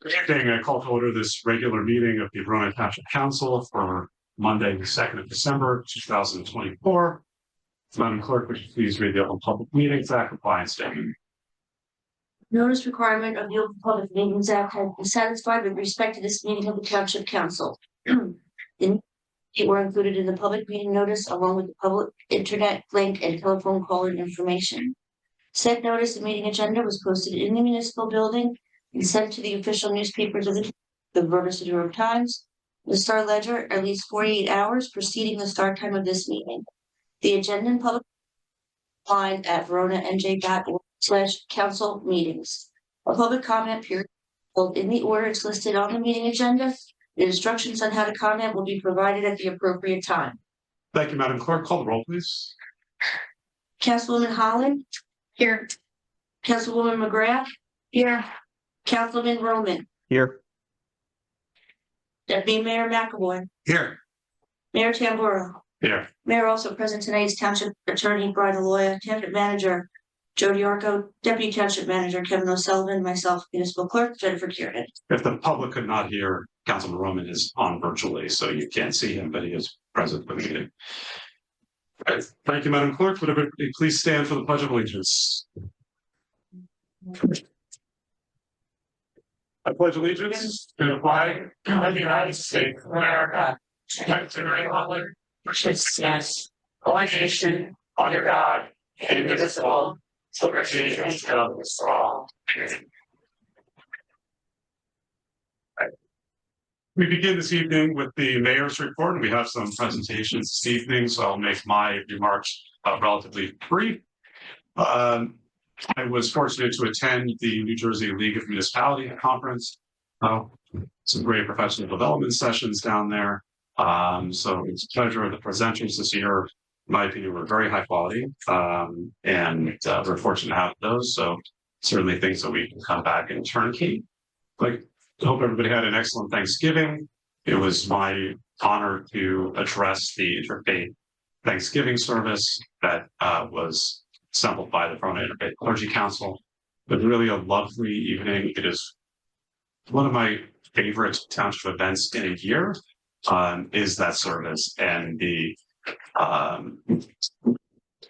Good evening. I call to order this regular meeting of the Verona Township Council for Monday, the 2nd of December, 2024. Madam Clerk, would you please read the Open Public Meetings Act compliance statement? Notice requirement of the Open Public Meetings Act has been satisfied with respect to this meeting of the Township Council. It were included in the public meeting notice along with the public internet link and telephone calling information. Said notice of meeting agenda was posted in the municipal building and sent to the official newspapers of the Verona City Times, the Star Ledger, at least 48 hours preceding the start time of this meeting. The agenda and public find at veronanj.org/council meetings. A public comment period held in the order it's listed on the meeting agenda. The instructions on how to comment will be provided at the appropriate time. Thank you, Madam Clerk. Call the roll, please. Councilwoman Holland. Here. Councilwoman McGrath. Here. Councilman Roman. Here. Deputy Mayor McAvoy. Here. Mayor Tamburo. Here. Mayor also present tonight is Township Attorney Brian Aloya, Township Manager Jody Arco, Deputy Township Manager Kevin O'Sullivan, myself, Municipal Clerk Jennifer Kieran. If the public could not hear, Councilman Roman is on virtually, so you can't see him, but he is present for the meeting. All right. Thank you, Madam Clerk. Would everybody please stand for the Pledge of Allegiance? I pledge allegiance to the flag of the United States of America, and to the republic which stands one nation under God, indivisible, with liberty and justice for all. We begin this evening with the mayor's report, and we have some presentations this evening, so I'll make my remarks relatively brief. I was fortunate to attend the New Jersey League of Municipalities conference. Some great professional development sessions down there. So it's a pleasure. The presenters this year, in my opinion, were very high quality, and we're fortunate to have those. So certainly things that we can come back and turnkey. Like, I hope everybody had an excellent Thanksgiving. It was my honor to address the interfaith Thanksgiving service that was assembled by the Verona Interfaith Clergy Council. But really a lovely evening. It is one of my favorite township events in a year. Is that service and the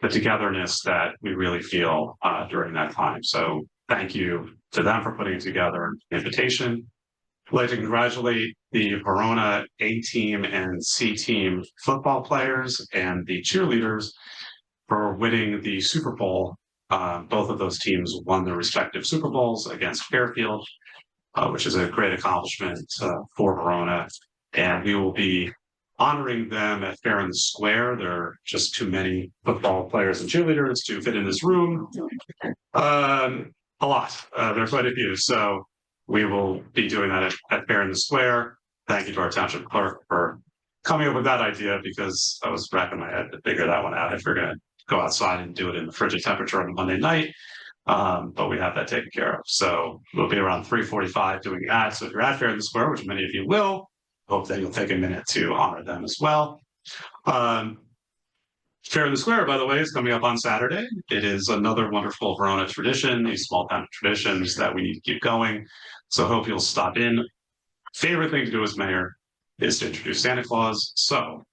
togetherness that we really feel during that time. So thank you to them for putting together an invitation. I'd like to congratulate the Verona A team and C team football players and the cheerleaders for winning the Super Bowl. Both of those teams won their respective Super Bowls against Fairfield, which is a great accomplishment for Verona. And we will be honoring them at Fair in the Square. There are just too many football players and cheerleaders to fit in this room. A lot. There are quite a few. So we will be doing that at Fair in the Square. Thank you to our township clerk for coming up with that idea, because I was racking my head to figure that one out if we're going to go outside and do it in the frigid temperature on a Monday night. But we have that taken care of. So we'll be around 3:45 doing that. So if you're at Fair in the Square, which many of you will, hope that you'll take a minute to honor them as well. Fair in the Square, by the way, is coming up on Saturday. It is another wonderful Verona tradition, these small town traditions that we need to keep going. So hope you'll stop in. Favorite thing to do as mayor is to introduce Santa Claus. So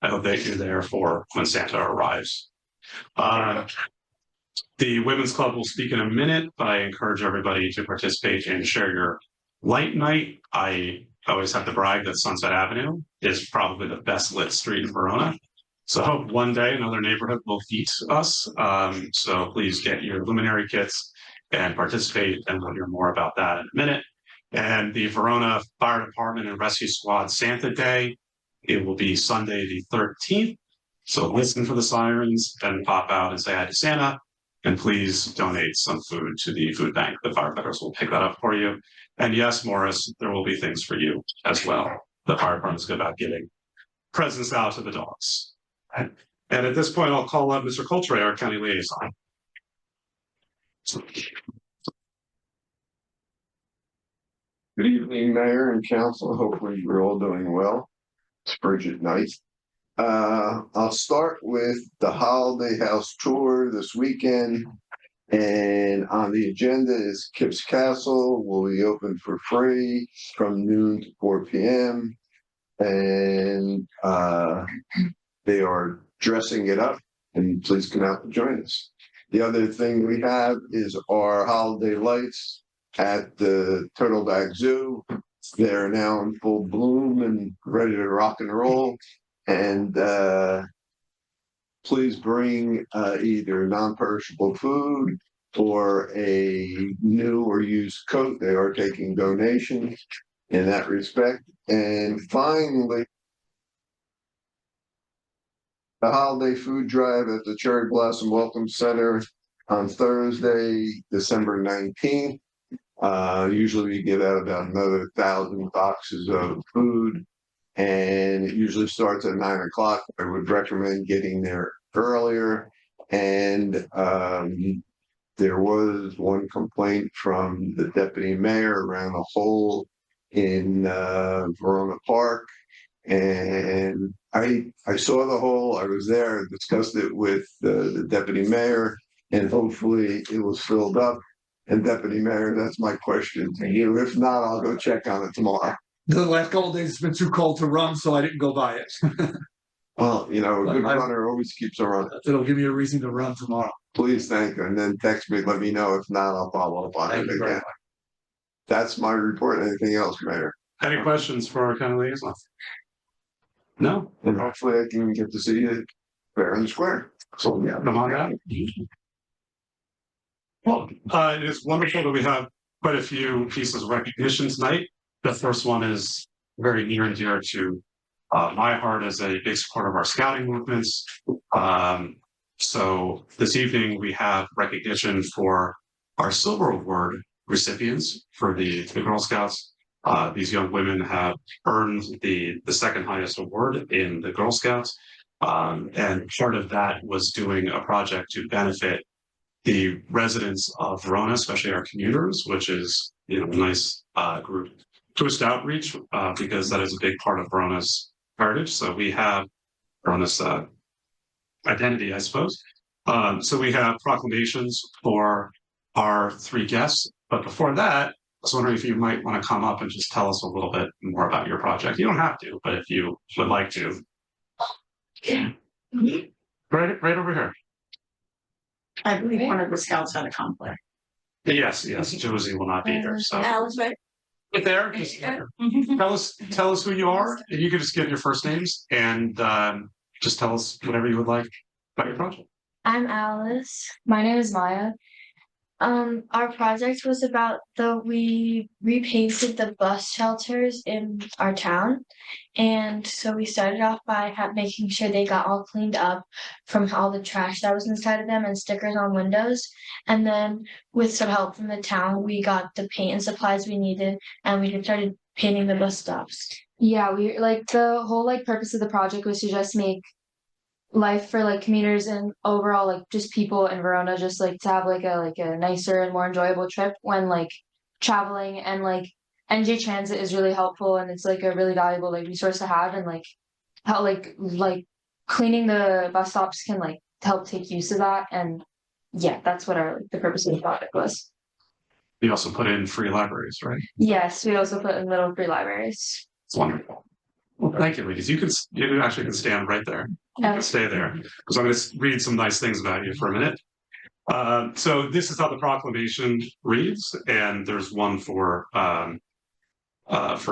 I hope that you're there for when Santa arrives. The Women's Club will speak in a minute, but I encourage everybody to participate and share your light night. I always have to brag that Sunset Avenue is probably the best lit street in Verona. So I hope one day another neighborhood will beat us. So please get your luminary kits and participate, and we'll hear more about that in a minute. And the Verona Fire Department and Rescue Squad Santa Day, it will be Sunday the 13th. So listen for the sirens and pop out and say hi to Santa. And please donate some food to the food bank. The firefighters will pick that up for you. And yes, Morris, there will be things for you as well. The fire department is good about giving presents out to the dogs. And at this point, I'll call up Mr. Coltre, our county liaison. Good evening, Mayor and Council. Hopefully you're all doing well. It's frigid night. I'll start with the Holiday House tour this weekend, and on the agenda is Kip's Castle will be open for free from noon to 4 p.m. And they are dressing it up, and please come out and join us. The other thing we have is our holiday lights at the Turtleback Zoo. They're now in full bloom and ready to rock and roll. And please bring either non-perishable food or a new or used coat. They are taking donations in that respect. And finally, the holiday food drive at the Cherry Blossom Welcome Center on Thursday, December 19th. Usually we give out about another 1,000 boxes of food, and it usually starts at 9 o'clock. I would recommend getting there earlier. And there was one complaint from the deputy mayor around a hole in Verona Park. And I saw the hole, I was there, discussed it with the deputy mayor, and hopefully it was filled up. And Deputy Mayor, that's my question to you. If not, I'll go check on it tomorrow. The last couple of days it's been too cold to run, so I didn't go by it. Well, you know, a good runner always keeps a run. It'll give me a reason to run tomorrow. Please, thank you. And then text me, let me know. If not, I'll follow up on it Thank you very again. That's my report. Anything else, Mayor? Any questions for our county liaison? No? And hopefully I can get to see you fair and square. So yeah, come on down. Well, it is wonderful that we have quite a few pieces of recognition tonight. The first one is very near and dear to my heart as a big supporter of our scouting movements. So this evening we have recognition for our Silver Award recipients for the Girl Scouts. These young women have earned the second highest award in the Girl Scouts. And part of that was doing a project to benefit the residents of Verona, especially our commuters, which is, you know, a nice group. Tourist outreach, because that is a big part of Verona's heritage. So we have Verona's identity, I suppose. So we have proclamations for our three guests. But before that, I was wondering if you might want to come up and just tell us a little bit more about your project. You don't have to, but if you would like to. Yeah. Right over here. I believe one of the scouts had a conflict. Yes, Josie will not be here. So Alice, right? right there, just tell us who you are, and you can just give your first names and just tell us whatever you would like about your project. I'm Alice. My name is Maya. Our project was about we repainted the bus shelters in our town. And so we started off by making sure they got all cleaned up from all the trash that was inside of them and stickers on windows. And then with some help from the town, we got the paint and supplies we needed, and we just started painting the bus stops. Yeah, we like the whole purpose of the project was to just make life for commuters and overall just people in Verona just to have a nicer and more enjoyable trip when traveling, and NJ Transit is really helpful, and it's a really valuable resource to have, and how cleaning the bus stops can help take use of that. And yeah, that's what the purpose of the project was. You also put in free libraries, right? Yes, we also put in little free libraries. It's wonderful. Well, thank you, ladies. You actually can stand right there. Stay there, because I'm going to read some nice things about you for a minute. So this is how the proclamation reads, and there's one for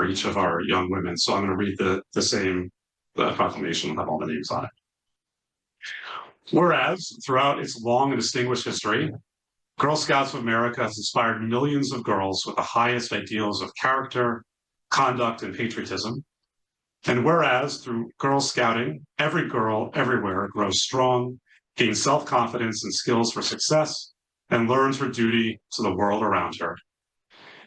each of our young women. So I'm going to read the same proclamation and have all the names on it. Whereas throughout its long and distinguished history, Girl Scouts of America has inspired millions of girls with the highest ideals of character, conduct, and patriotism. And whereas through Girl Scouting, every girl everywhere grows strong, gains self-confidence and skills for success, and learns her duty to the world around her.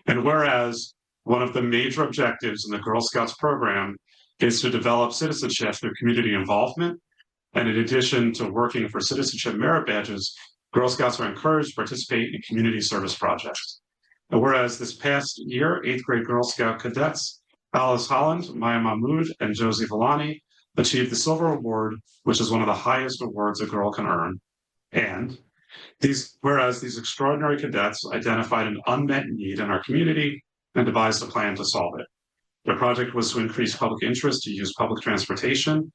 And whereas one of the major objectives in the Girl Scouts program is to develop citizenship through community involvement, and in addition to working for citizenship merit badges, Girl Scouts are encouraged to participate in community service projects. And whereas this past year, 8th grade Girl Scout cadets Alice Holland, Maya Mahmood, and Josie Villani achieved the Silver Award, which is one of the highest awards a girl can earn. And Whereas these extraordinary cadets identified an unmet need in our community and devised a plan to solve it. The project was to increase public interest to use public transportation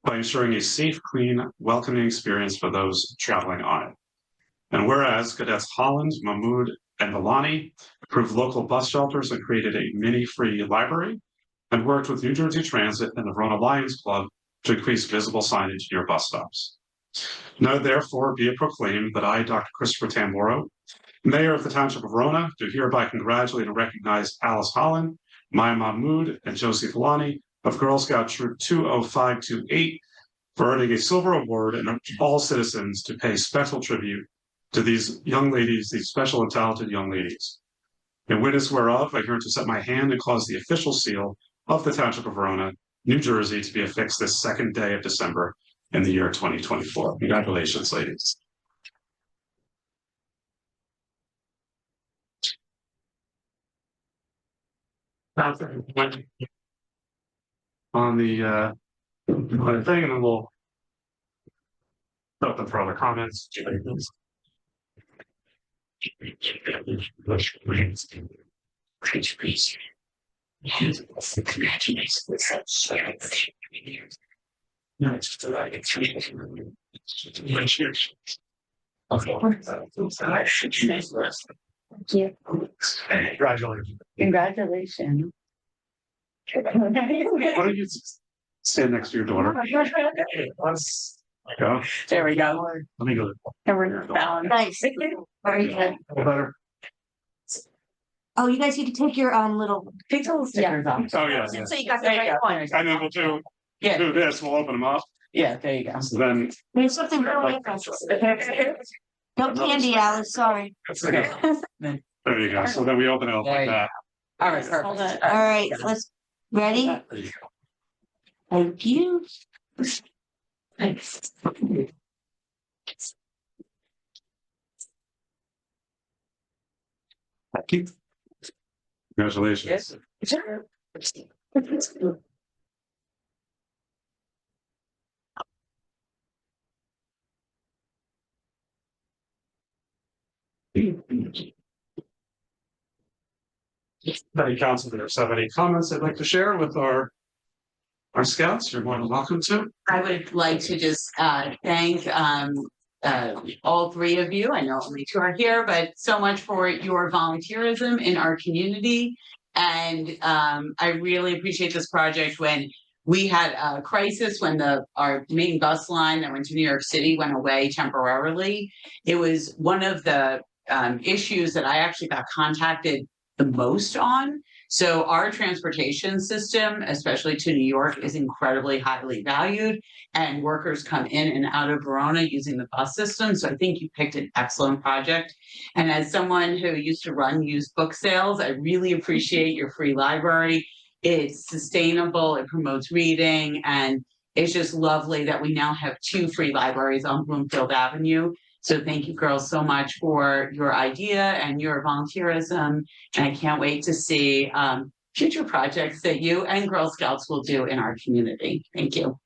by ensuring a safe, clean, welcoming experience for those traveling on it. And whereas cadets Holland, Mahmood, and Villani approved local bus shelters and created a mini-free library, and worked with New Jersey Transit and the Verona Lions Club to increase visible signage near bus stops. Now, therefore, be it proclaimed that I, Dr. Christopher Tamboro, Mayor of the Township of Verona, do hereby congratulate and recognize Alice Holland, Maya Mahmood, and Josie Villani of Girl Scout Troop 20528 for earning a silver award, and urge all citizens to pay special tribute to these young ladies, these special and talented young ladies. In witness whereof, I hear to set my hand and cause the official seal of the Township of Verona, New Jersey, to be affixed this second day of December in the year 2024. Congratulations, ladies. On the thing, and then we'll open for other comments. Thank you. Congratulations. Congratulations. Why don't you stand next to your daughter? Let's go. There we go. Let me go. And we're balanced. Nice. Very good. Better. Oh, you guys need to take your little. Take the little stickers off. Oh, yeah. So you got the There you right go. one. And then we'll do Yeah, this. We'll open them up. yeah, there you go. So then. There's something really no candy, Alice. Sorry. There you go. So then we open it up like that. All right, perfect. All right, let's ready. Thank you. Thanks. Thank you. Congratulations. Any council members have any comments they'd like to share with our scouts? You're more than welcome to. I would like to just thank all three of you. I know only two are here, but so much for your volunteerism in our community. And I really appreciate this project. When we had a crisis, when our main bus line that went to New York City went away temporarily, it was one of the issues that I actually got contacted the most on. So our transportation system, especially to New York, is incredibly highly valued, and workers come in and out of Verona using the bus system. So I think you picked an excellent project. And as someone who used to run used book sales, I really appreciate your free library. It's sustainable, it promotes reading, and it's just lovely that we now have 2 free libraries on Bloomfield Avenue. So thank you, girls, so much for your idea and your volunteerism. And I can't wait to see future projects that you and Girl Scouts will do in our community. Thank you.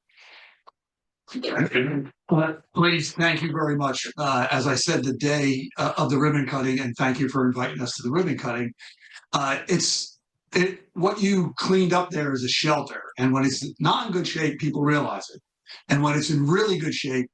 Ladies, thank you very much. As I said, the day of the ribbon cutting, and thank you for inviting us to the ribbon cutting. What you cleaned up there is a shelter. And when it's not in good shape, people realize it. And when it's in really good shape,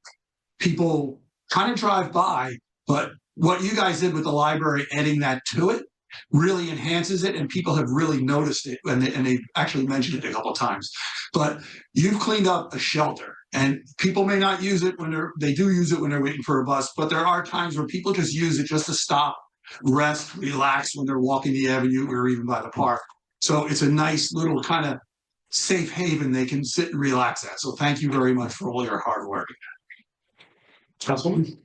people kind of drive by, but what you guys did with the library, adding that to it, really enhances it, and people have really noticed it, and they actually mentioned it a couple of times. But you've cleaned up a shelter, and people may not use it when they do use it when they're waiting for a bus, but there are times where people just use it just to stop, rest, relax when they're walking the avenue or even by the park. So it's a nice little kind of safe haven they can sit and relax at. So thank you very much for all your hard work. Councilwoman?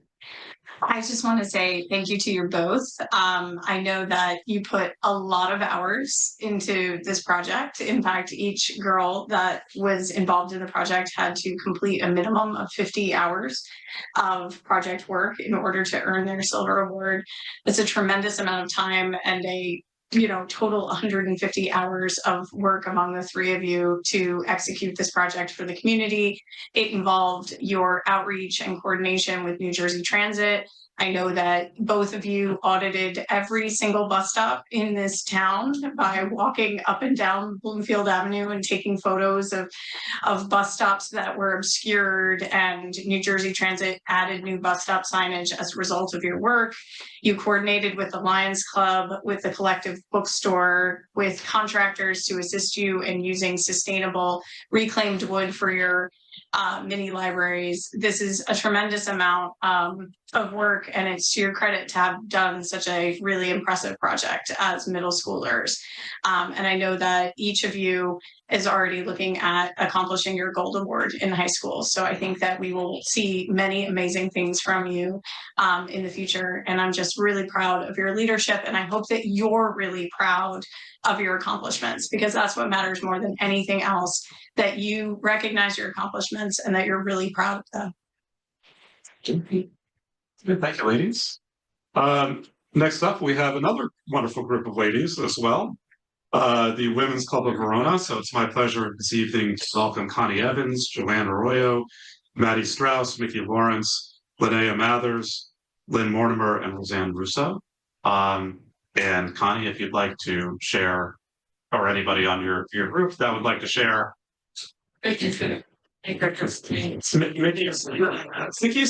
I just want to say thank you to you both. I know that you put a lot of hours into this project. In fact, each girl that was involved in the project had to complete a minimum of 50 hours of project work in order to earn their silver award. It's a tremendous amount of time and a total 150 hours of work among the 3 of you to execute this project for the community. It involved your outreach and coordination with New Jersey Transit I know that both of you audited every single bus stop in this town by walking up and down Bloomfield Avenue and taking photos of bus stops that were obscured, and New Jersey Transit added new bus stop signage as a result of your work. You coordinated with the Lions Club, with the Collective Bookstore, with contractors to assist you in using sustainable reclaimed wood for your mini libraries. This is a tremendous amount of work, and it's to your credit to have done such a really impressive project as middle schoolers. And I know that each of you is already looking at accomplishing your gold award in high school. So I think that we will see many amazing things from you in the future. And I'm just really proud of your leadership. And I hope that you're really proud of your accomplishments, because that's what matters more than anything else, that you recognize your accomplishments and that you're really proud of them. Good, thank you, ladies. Next up, we have another wonderful group of ladies as well. The Women's Club of Verona. So it's my pleasure this evening to welcome Connie Evans, Joanne Arroyo, Maddie Strauss, Mickey Lawrence, Linnea Mathers, Lynn Mortimer, and Roseanne Russo. And Connie, if you'd like to share, or anybody on your group that would like to share. Mickey's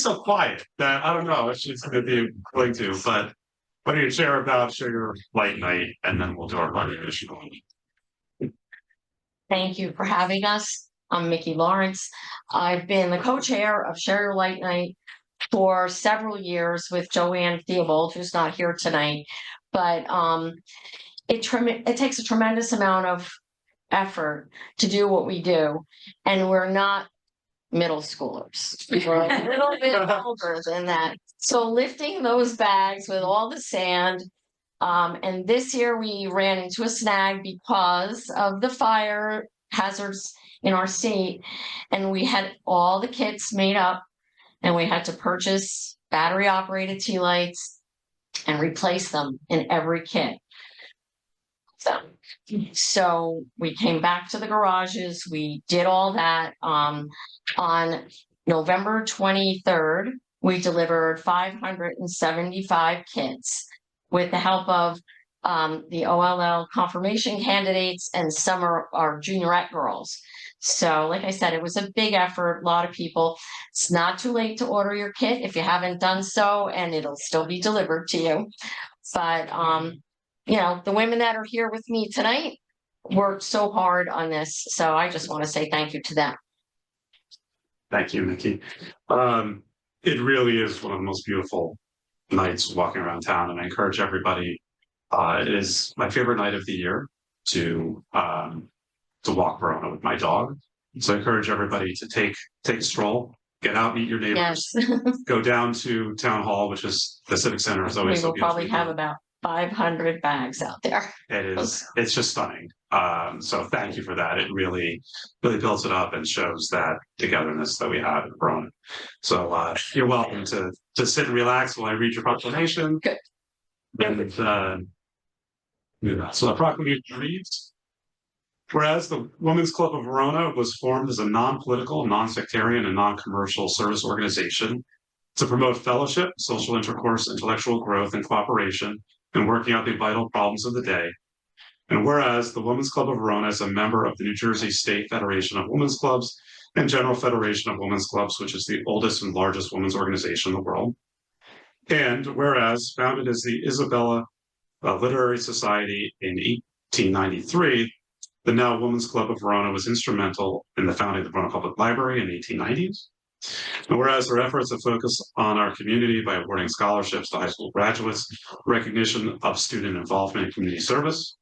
so quiet that I don't know if she's going to be willing to, but why don't you share your light night, and then we'll do our recognition. Thank you for having us. I'm Mickey Lawrence. I've been the co-chair of Share Your Light Night for several years with Joanne Theobald, who's not here tonight. But it takes a tremendous amount of effort to do what we do, and we're not middle schoolers. We're a little bit older than that. So lifting those bags with all the sand, and this year we ran into a snag because of the fire hazards in our state, and we had all the kits made up, and we had to purchase battery operated tea lights and replace them in every kit. So we came back to the garages, we did all that. On November 23rd, we delivered 575 kits with the help of the OLL confirmation candidates and some are our juniorette girls. So like I said, it was a big effort, a lot of people. It's not too late to order your kit if you haven't done so, and it'll still be delivered to you. But you know, the women that are here with me tonight worked so hard on this. So I just want to say thank you to them. Thank you, Mickey. It really is one of the most beautiful nights walking around town, and I encourage everybody. It is my favorite night of the year to walk Verona with my dog. So I encourage everybody to take a stroll, get out, meet your neighbors, Yes. go down to Town Hall, which is the Civic Center. Is always We will probably have about 500 bags out there. It's just stunning. So thank you for that. It really builds it up and shows that togetherness that we have in Verona. So you're welcome to sit and relax while I read your proclamation. Good. And so the proclamation reads: whereas the Women's Club of Verona was formed as a non-political, non-sectarian, and non-commercial service organization to promote fellowship, social intercourse, intellectual growth, and cooperation in working out the vital problems of the day. And whereas the Women's Club of Verona is a member of the New Jersey State Federation of Women's Clubs and General Federation of Women's Clubs, which is the oldest and largest women's organization in the world. And whereas founded as the Isabella Literary Society in 1893, the now Women's Club of Verona was instrumental in the founding of the Verona Public Library in the 1890s. And whereas our efforts have focused on our community by awarding scholarships to high school graduates, recognition of student involvement in community service.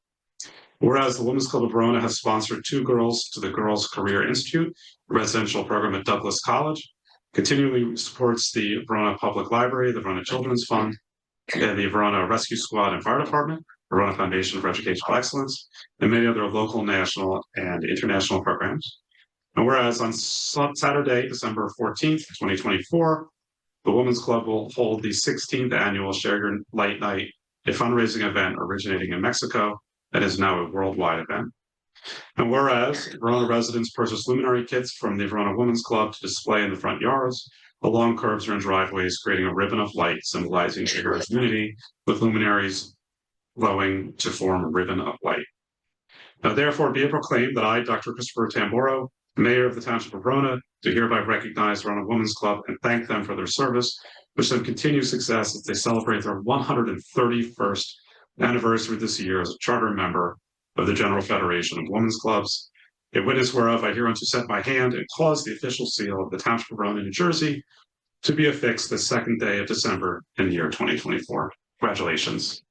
Whereas the Women's Club of Verona has sponsored 2 girls to the Girls Career Institute, a residential program at Douglas College, continually supports the Verona Public Library, the Verona Children's Fund, and the Verona Rescue Squad and Fire Department, Verona Foundation for Educational Excellence, and many other local, national, and international programs. And whereas on Saturday, December 14th, 2024, the Women's Club will hold the 16th annual Share Your Light Night, a fundraising event originating in Mexico that is now a worldwide event. And whereas Verona residents purchase luminary kits from the Verona Women's Club to display in the front yards, along curbs and driveways, creating a ribbon of light symbolizing vigorous unity, with luminaries glowing to form a ribbon of light. Now, therefore, be it proclaimed that I, Dr. Christopher Tamboro, Mayor of the Township of Verona, do hereby recognize Verona Women's Club and thank them for their service, wish them continued success as they celebrate their 131st anniversary this year as a charter member of the General Federation of Women's Clubs. In witness whereof, I hereunto set my hand and cause the official seal of the Township of Verona, New Jersey, to be affixed the second day of December in the year 2024. Congratulations.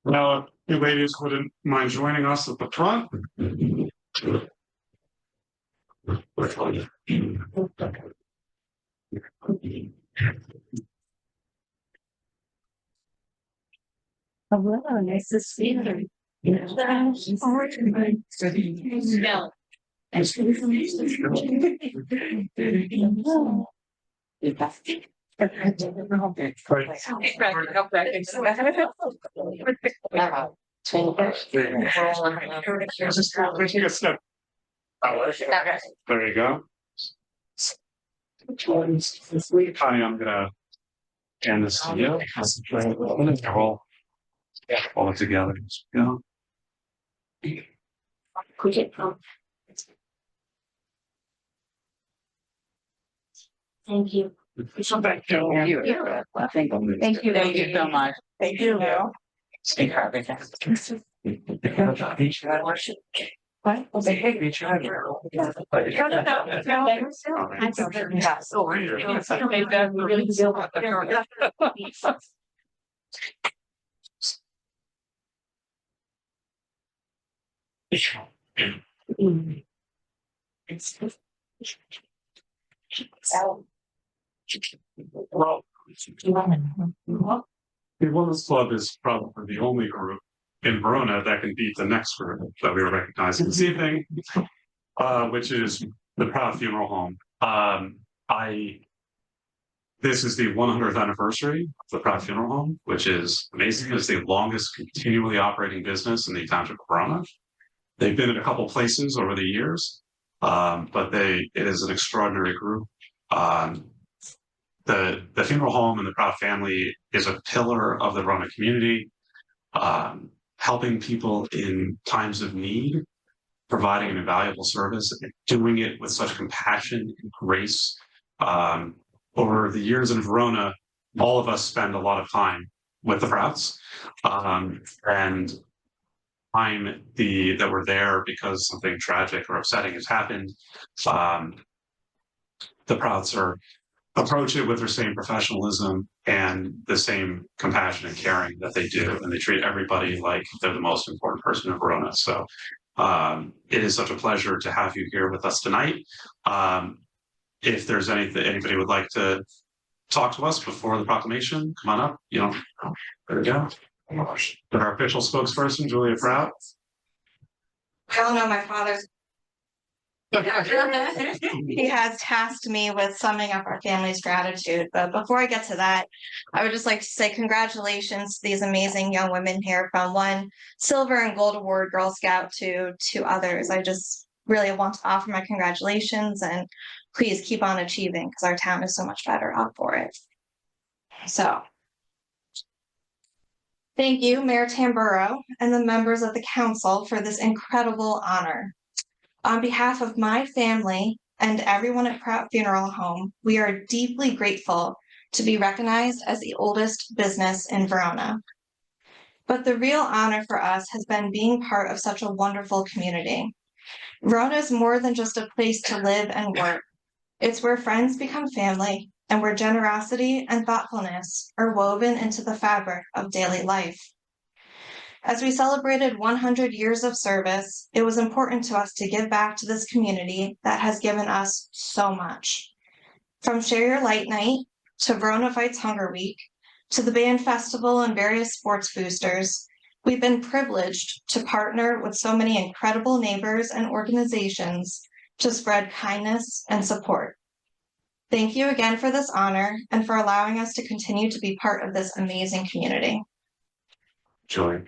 Now, if you ladies wouldn't mind joining us at the front. Hello, nice to see you. No. There you go. Connie, I'm gonna hand this to you. We'll all it together. Yeah. Thank you. Thank you. Thank you. Thank you. Thank you so much. Thank you. What? Well, the Women's Club is probably the only group in Verona that can beat the next group that we are recognizing this evening, which is the Proud Funeral Home. This is the 100th anniversary of the Proud Funeral Home, which is amazing. It's the longest continually operating business in the Township of Verona. They've been in a couple places over the years, but it is an extraordinary group. The funeral home and the Proud family is a pillar of the Verona community, helping people in times of need, providing an invaluable service, and doing it with such compassion and grace. Over the years in Verona, all of us spend a lot of time with the Prouds, and time that we're there because something tragic or upsetting has happened. The Prouds approach it with their same professionalism and the same compassion and caring that they do, and they treat everybody like they're the most important person in Verona. So it is such a pleasure to have you here with us tonight. If there's anything anybody would like to talk to us before the proclamation, come on up. There we go. But our official spokesperson, Julia Proud. I don't know, my father's. He has tasked me with summing up our family's gratitude. But before I get to that, I would just like to say congratulations to these amazing young women here, from one silver and gold award Girl Scout to others. I just really want to offer my congratulations, and please keep on achieving, because our town is so much better off for it. So thank you, Mayor Tamburo, and the members of the council for this incredible honor. On behalf of my family and everyone at Proud Funeral Home, we are deeply grateful to be recognized as the oldest business in Verona. But the real honor for us has been being part of such a wonderful community. Verona is more than just a place to live and work. It's where friends become family, and where generosity and thoughtfulness are woven into the fabric of daily life. As we celebrated 100 years of service, it was important to us to give back to this community that has given us so much. From Share Your Light Night, to Verona Fights Hunger Week, to the band festival and various sports boosters, we've been privileged to partner with so many incredible neighbors and organizations to spread kindness and support. Thank you again for this honor and for allowing us to continue to be part of this amazing community. Joy.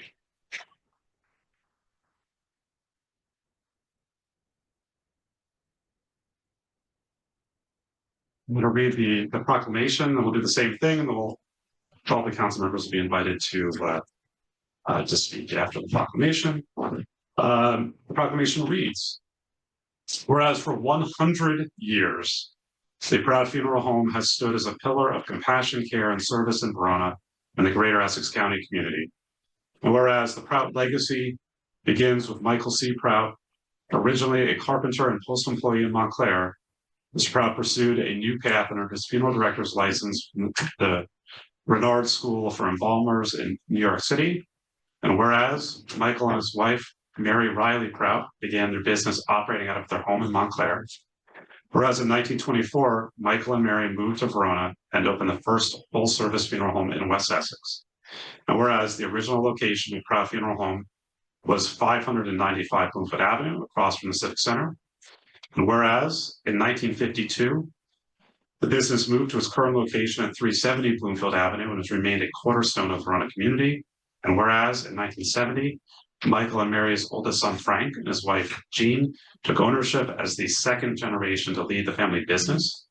I'm going to read the proclamation, and we'll do the same thing, and then all the council members will be invited to speak after the proclamation. The proclamation reads, whereas for 100 years, the Proud Funeral Home has stood as a pillar of compassion, care, and service in Verona and the greater Essex County community. And whereas the Proud legacy begins with Michael C. Proud, originally a carpenter and postal employee in Montclair, Mr. Proud pursued a new path and earned his funeral director's license from the Renard School for Embalmers in New York City. And whereas Michael and his wife, Mary Riley Proud, began their business operating out of their home in Montclair. Whereas in 1924, Michael and Mary moved to Verona and opened the first full-service funeral home in West Essex. And whereas the original location of Proud Funeral Home was 595 Bloomfield Avenue, across from the Civic Center. And whereas in 1952, the business moved to its current location at 370 Bloomfield Avenue and has remained a cornerstone of the Verona community. And whereas in 1970, Michael and Mary's oldest son, Frank, and his wife, Jean, took ownership as the second generation to lead the family business.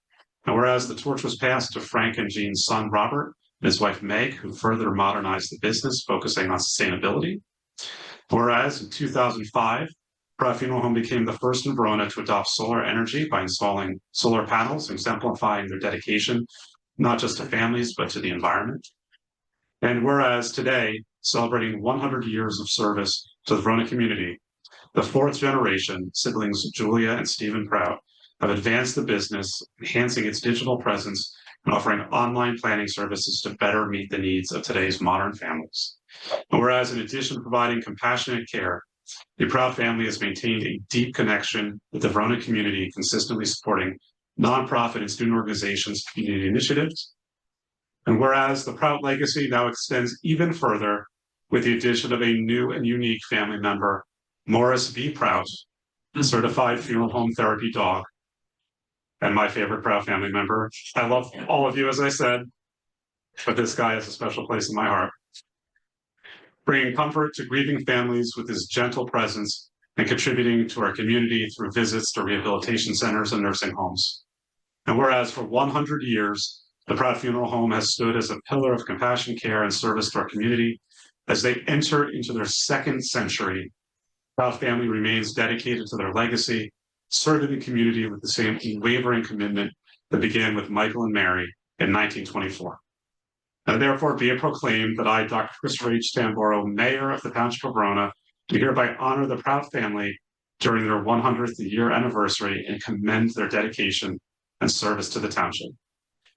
And whereas the torch was passed to Frank and Jean's son, Robert, and his wife, Meg, who further modernized the business, focusing on sustainability. Whereas in 2005, Proud Funeral Home became the first in Verona to adopt solar energy by installing solar panels, exemplifying their dedication, not just to families, but to the environment. And whereas today, celebrating 100 years of service to the Verona community, the fourth generation, siblings Julia and Stephen Proud, have advanced the business, enhancing its digital presence and offering online planning services to better meet the needs of today's modern families. And whereas in addition to providing compassionate care, the Proud family has maintained a deep connection with the Verona community, consistently supporting nonprofit and student organizations, community initiatives. And whereas the Proud legacy now extends even further with the addition of a new and unique family member, Morris V. Proud, certified funeral home therapy dog, and my favorite Proud family member. I love all of you, as I said, but this guy has a special place in my heart. Bringing comfort to grieving families with his gentle presence and contributing to our community through visits to rehabilitation centers and nursing homes. And whereas for 100 years, the Proud Funeral Home has stood as a pillar of compassion, care, and service to our community, as they enter into their second century, Proud family remains dedicated to their legacy, serving the community with the same unwavering commitment that began with Michael and Mary in 1924. Now, therefore, be it proclaimed that I, Dr. Christopher H. Tamboro, Mayor of the Township of Verona, do hereby honor the Proud family during their 100th year anniversary and commend their dedication and service to the Township.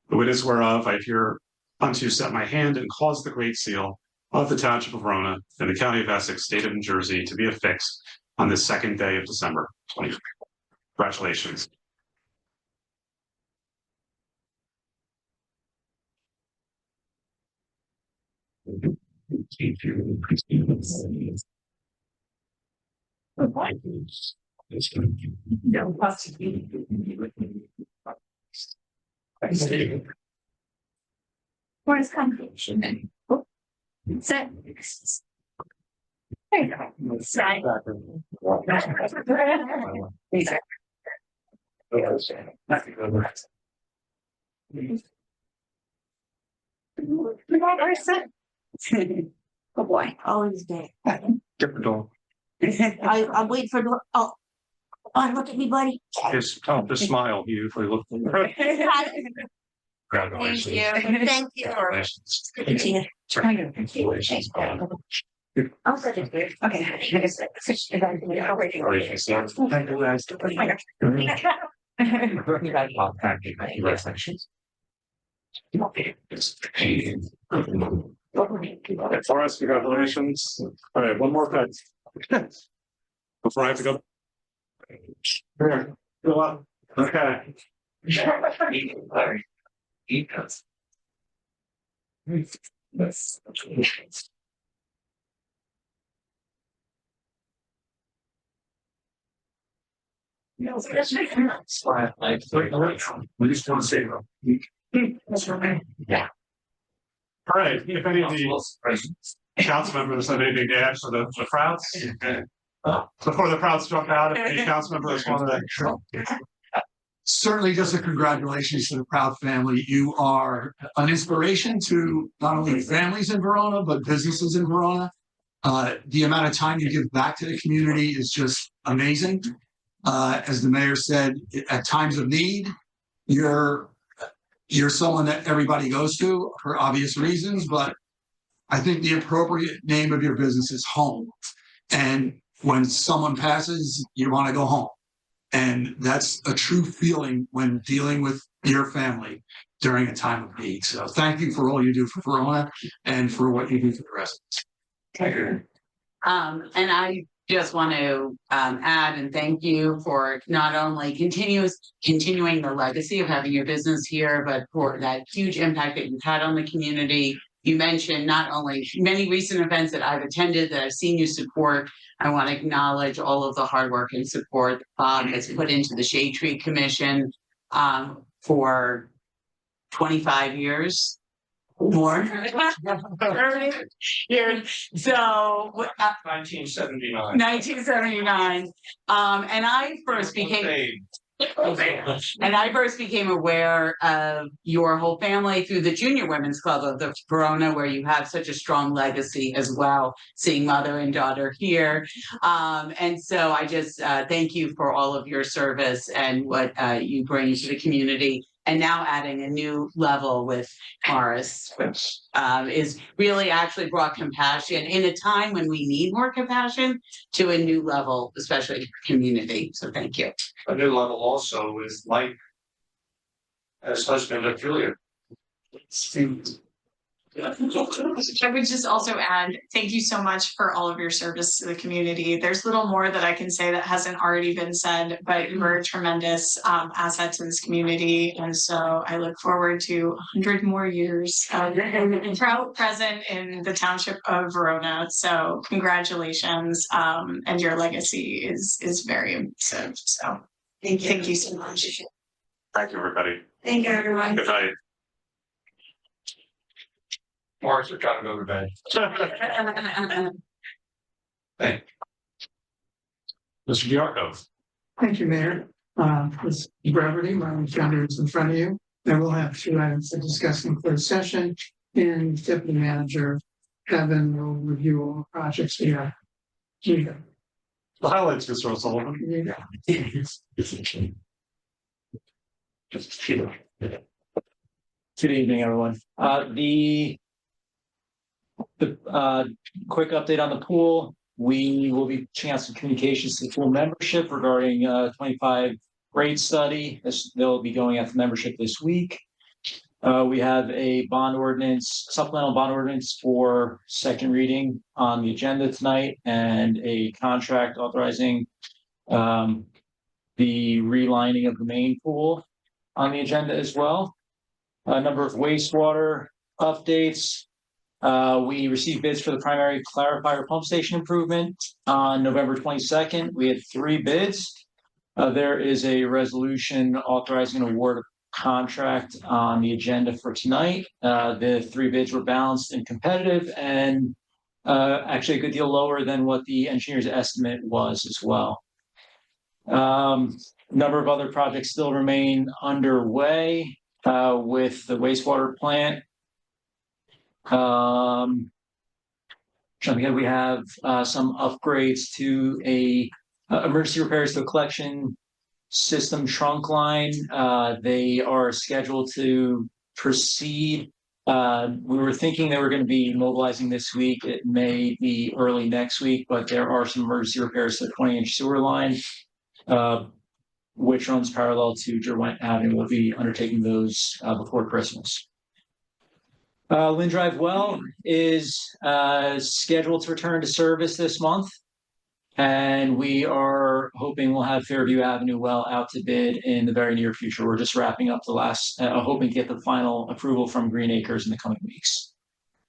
The witness whereof I hereunto set my hand and cause the great seal of the Township of Verona in the County of Essex, State of New Jersey, to be affixed on this second day of December 2020. Congratulations. Where's contribution? Set. There you go. Side. Oh boy, always day. Different dog. I'm waiting for the, oh, look at me, buddy. Just smile. You usually look. Thank you. Thank you. Congratulations. Good to see you. Congratulations. I'll set it here. Okay. Thank you, guys. Congratulations. Forrest, congratulations. All right, one more pet. Before I have to go. Here, go up. Okay. We just want to say. Yeah. All right, if any of the council members have anything to add for the Prouds? Before the Prouds jump out, if any council members want to certainly just a congratulations to the proud family. You are an inspiration to not only families in Verona, but businesses in Verona. The amount of time you give back to the community is just amazing. As the mayor said, at times of need, you're someone that everybody goes to for obvious reasons, but I think the appropriate name of your business is home. And when someone passes, you want to go home. And that's a true feeling when dealing with your family during a time of need. So thank you for all you do for Verona and for what you do for the residents. And I just want to add and thank you for not only continuing the legacy of having your business here, but for that huge impact that you've had on the community. You mentioned not only many recent events that I've attended that I've seen you support. I want to acknowledge all of the hard work and support Bob has put into the Shade Tree Commission for 25 years. More. 30 years. So 1979. 1979. And I first became aware of your whole family through the Junior Women's Club of the Verona, where you have such a strong legacy as well, seeing mother and daughter here. And so I just thank you for all of your service and what you bring to the community. And now adding a new level with Morris, which is really actually brought compassion in a time when we need more compassion to a new level, especially community. So thank you. A new level also with Mike as husband of Julia. I would just also add, thank you so much for all of your service to the community. There's little more that I can say that hasn't already been said, but you were a tremendous asset to this community. And so I look forward to 100 more years of proud present in the township of Verona. So congratulations. And your legacy is very impressive. So thank you so much. Thank you, everybody. Thank you, everyone. Good night. Mark's are trying to go to bed. Thank you. Mr. Diarco. Thank you, Mayor. This brevity, my agenda is in front of you. Then we'll have 2 items to discuss in closed session, and Deputy Manager Kevin will review all the projects we have. The highlights, Mr. O'Sullivan. Good evening, everyone. The quick update on the pool. We will be chance some communications to the pool membership regarding 25 grade study. They'll be going after membership this week. We have a bond ordinance, supplemental bond ordinance for second reading on the agenda tonight, and a contract authorizing the relining of the main pool on the agenda as well. A number of wastewater updates. We received bids for the primary clarifier pump station improvement on November 22nd. We had 3 bids. There is a resolution authorizing an award of contract on the agenda for tonight. The 3 bids were balanced and competitive, and actually a good deal lower than what the engineer's estimate was as well. Number of other projects still remain underway with the wastewater plant. We have some upgrades to a emergency repairs to a collection system trunk line. They are scheduled to proceed. We were thinking they were going to be mobilizing this week. It may be early next week, but there are some emergency repairs to the 20-inch sewer line, which runs parallel to Derwent Avenue. We'll be undertaking those before Christmas. Lynn Drive Well is scheduled to return to service this month, and we are hoping we'll have Fairview Avenue well out to bid in the very near future. We're just wrapping up the last, hoping to get the final approval from Green Acres in the coming weeks.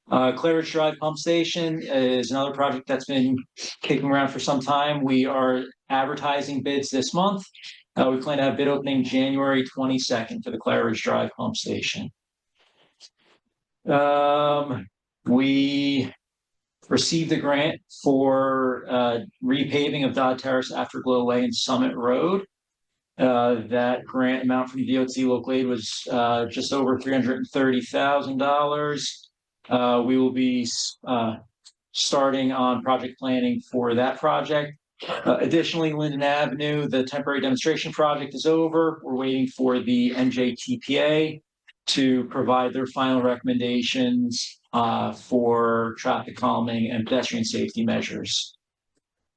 Claridge Drive Pump Station is another project that's been kicking around for some time. We are advertising bids this month. We plan to have bid opening January 22nd for the Claridge Drive Pump Station. We received a grant for repaving of Dodd Terrace, Afterglow Way, and Summit Road. That grant amount from DOT local aid was just over $330,000. We will be starting on project planning for that project. Additionally, Linden Avenue, the temporary demonstration project is over. We're waiting for the NJTPA to provide their final recommendations for traffic calming and pedestrian safety measures.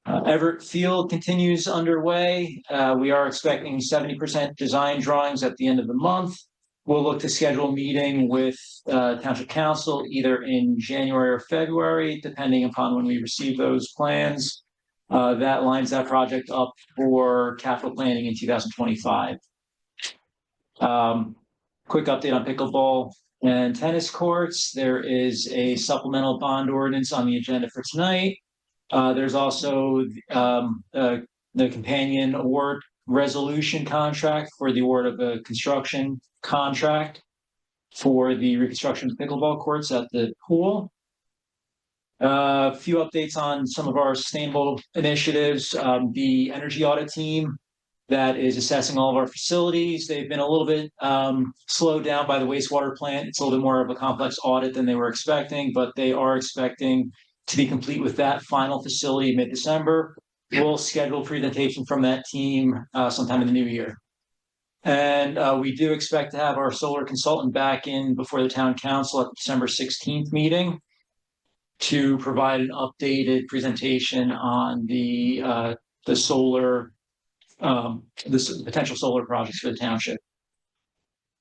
Everett Field continues underway. We are expecting 70% design drawings at the end of the month. We'll look to schedule a meeting with Township Council either in January or February, depending upon when we receive those plans. That lines that project up for capital planning in 2025. Quick update on pickleball and tennis courts. There is a supplemental bond ordinance on the agenda for tonight. There's also the companion award resolution contract for the award of a construction contract for the reconstruction of pickleball courts at the pool. A few updates on some of our sustainable initiatives. The energy audit team that is assessing all of our facilities. They've been a little bit slowed down by the wastewater plant. It's a little bit more of a complex audit than they were expecting, but they are expecting to be complete with that final facility mid-December. We'll schedule a presentation from that team sometime in the new year. And we do expect to have our solar consultant back in before the town council at the December 16th meeting to provide an updated presentation on the solar, the potential solar projects for the township.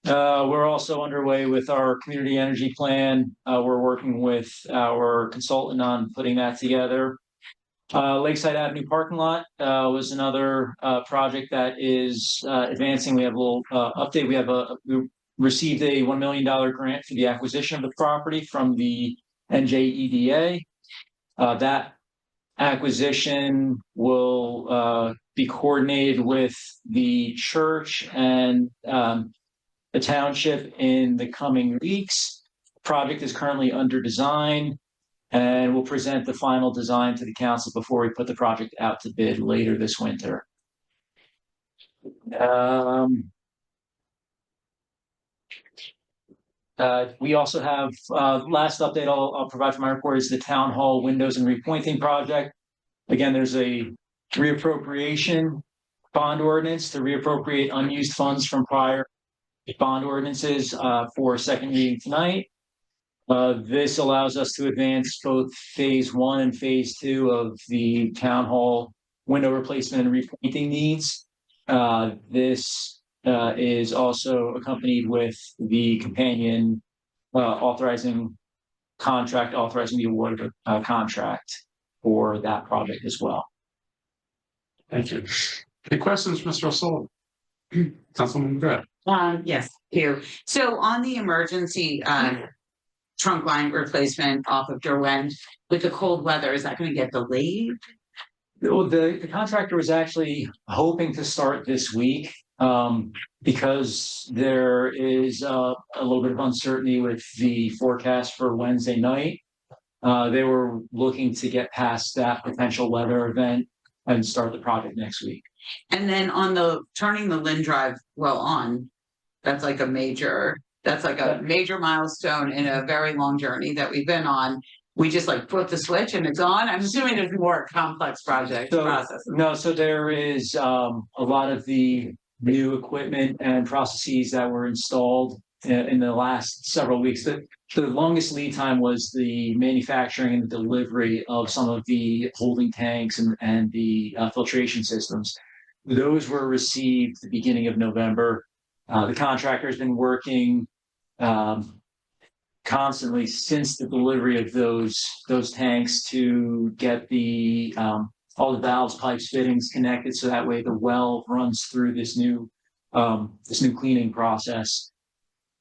We're also underway with our community energy plan. We're working with our consultant on putting that together. Lakeside Avenue parking lot was another project that is advancing. We have a little update. We received a $1 million grant for the acquisition of the property from the NJEDA. That acquisition will be coordinated with the church and the township in the coming weeks. The project is currently under design, and we'll present the final design to the council before we put the project out to bid later this winter. We also have last update I'll provide for my report is the town hall windows and repointing project. Again, there's a reappropriation bond ordinance to reappropriate unused funds from prior bond ordinances for second reading tonight. This allows us to advance both phase 1 and phase 2 of the town hall window replacement and repointing needs. This is also accompanied with the companion authorizing the award of a contract for that project as well. Thank you. Any questions, Mr. O'Sullivan? Councilwoman McGrath. Yes, here. So on the emergency trunk line replacement off of Derwent, with the cold weather, is that going to get delayed? Well, the contractor was actually hoping to start this week because there is a little bit of uncertainty with the forecast for Wednesday night. They were looking to get past that potential weather event and start the project next week. And then on the turning the Lynn Drive well on, that's like a major milestone in a very long journey that we've been on. We just like flip the switch and it's on. I'm assuming there's more complex process. No, so there is a lot of the new equipment and processes that were installed in the last several weeks. The longest lead time was the manufacturing and the delivery of some of the holding tanks and the filtration systems. Those were received at the beginning of November. The contractor has been working constantly since the delivery of those tanks to get the all the valves, pipes, fittings connected, so that way the well runs through this new cleaning process.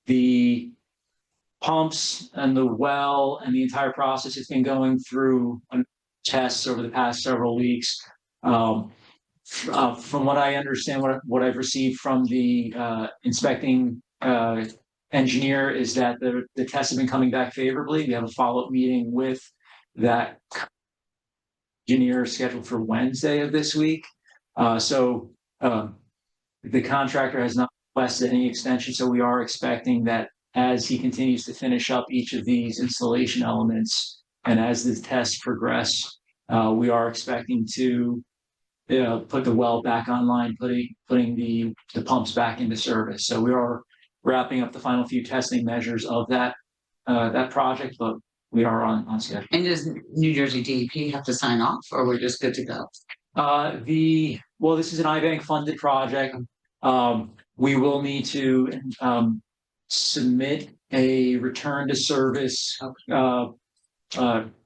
The pumps and the well and the entire process has been going through tests over the past several weeks. From what I understand, what I've received from the inspecting engineer is that the tests have been coming back favorably. We have a follow-up meeting with that engineer scheduled for Wednesday of this week. So The contractor has not requested any extension, so we are expecting that as he continues to finish up each of these installation elements and as the tests progress, we are expecting to put the well back online, putting the pumps back into service. So we are wrapping up the final few testing measures of that project, but we are on schedule. And does New Jersey DEP have to sign off, or we're just good to go? Well, this is an IBank funded project. We will need to submit a return to service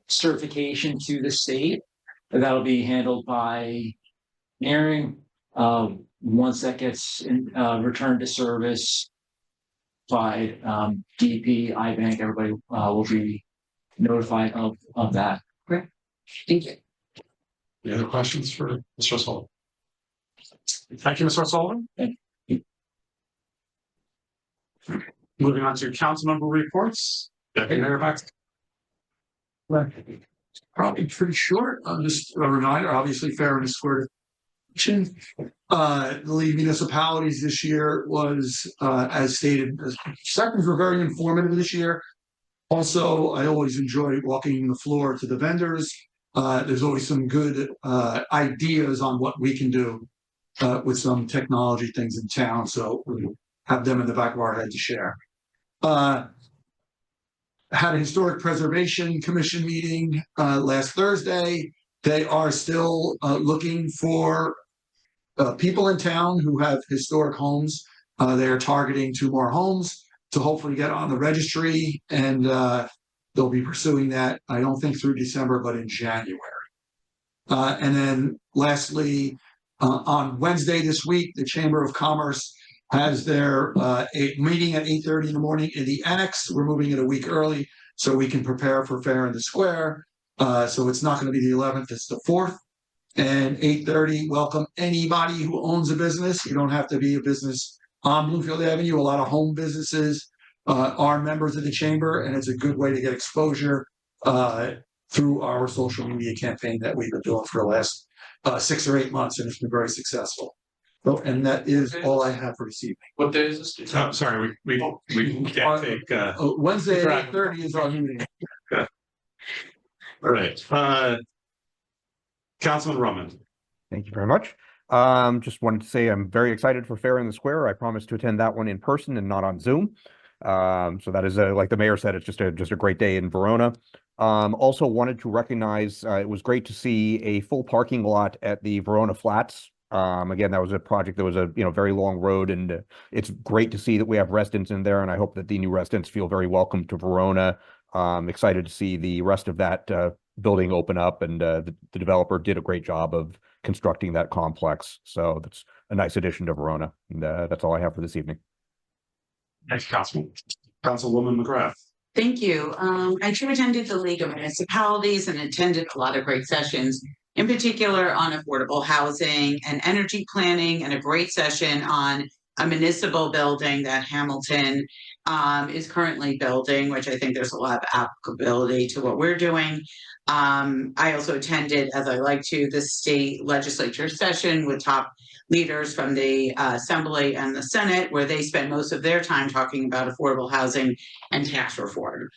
certification to the state. That'll be handled by engineering. Once that gets returned to service by DEP, IBank, everybody will be notified of that. Great. Thank you. Any other questions for Mr. Sullivan? Thank you, Mr. Sullivan. Thank you. Moving on to council member reports. Deputy Mayor Baxter. Probably pretty short. Just a reminder, obviously fair and square. The municipalities this year was, as stated, sections were very informative this year. Also, I always enjoy walking the floor to the vendors. There's always some good ideas on what we can do with some technology things in town. So we have them in the back of our head to share. Had a historic preservation commission meeting last Thursday. They are still looking for people in town who have historic homes. They are targeting 2 more homes to hopefully get on the registry, and they'll be pursuing that, I don't think through December, but in January. And then lastly, on Wednesday this week, the Chamber of Commerce has their meeting at 8:30 in the morning in the annex. We're moving it a week early so we can prepare for Fair in the Square. So it's not going to be the 11th, it's the 4th. And 8:30, welcome anybody who owns a business. You don't have to be a business on Bloomfield Avenue. A lot of home businesses are members of the chamber, and it's a good way to get exposure through our social media campaign that we've been doing for the last 6 or 8 months, and it's been very successful. So, and that is all I have for this evening. What day is this? Oh, sorry, we can't take. Wednesday at 8:30 is our meeting. All right. Councilman Drummond. Thank you very much. Just wanted to say I'm very excited for Fair in the Square. I promise to attend that one in person and not on Zoom. So that is like the mayor said, it's just a great day in Verona. Also wanted to recognize it was great to see a full parking lot at the Verona Flats. Again, that was a project that was a very long road, and it's great to see that we have residents in there, and I hope that the new residents feel very welcome to Verona. Excited to see the rest of that building open up, and the developer did a great job of constructing that complex. So that's a nice addition to Verona, and that's all I have for this evening. Thanks, Councilwoman McGrath. Thank you. I too attended the League of Municipalities and attended a lot of great sessions, in particular on affordable housing and energy planning, and a great session on a municipal building that Hamilton is currently building, which I think there's a lot of applicability to what we're doing. I also attended, as I like to, the state legislature session with top leaders from the Assembly and the Senate, where they spend most of their time talking about affordable housing and tax reform.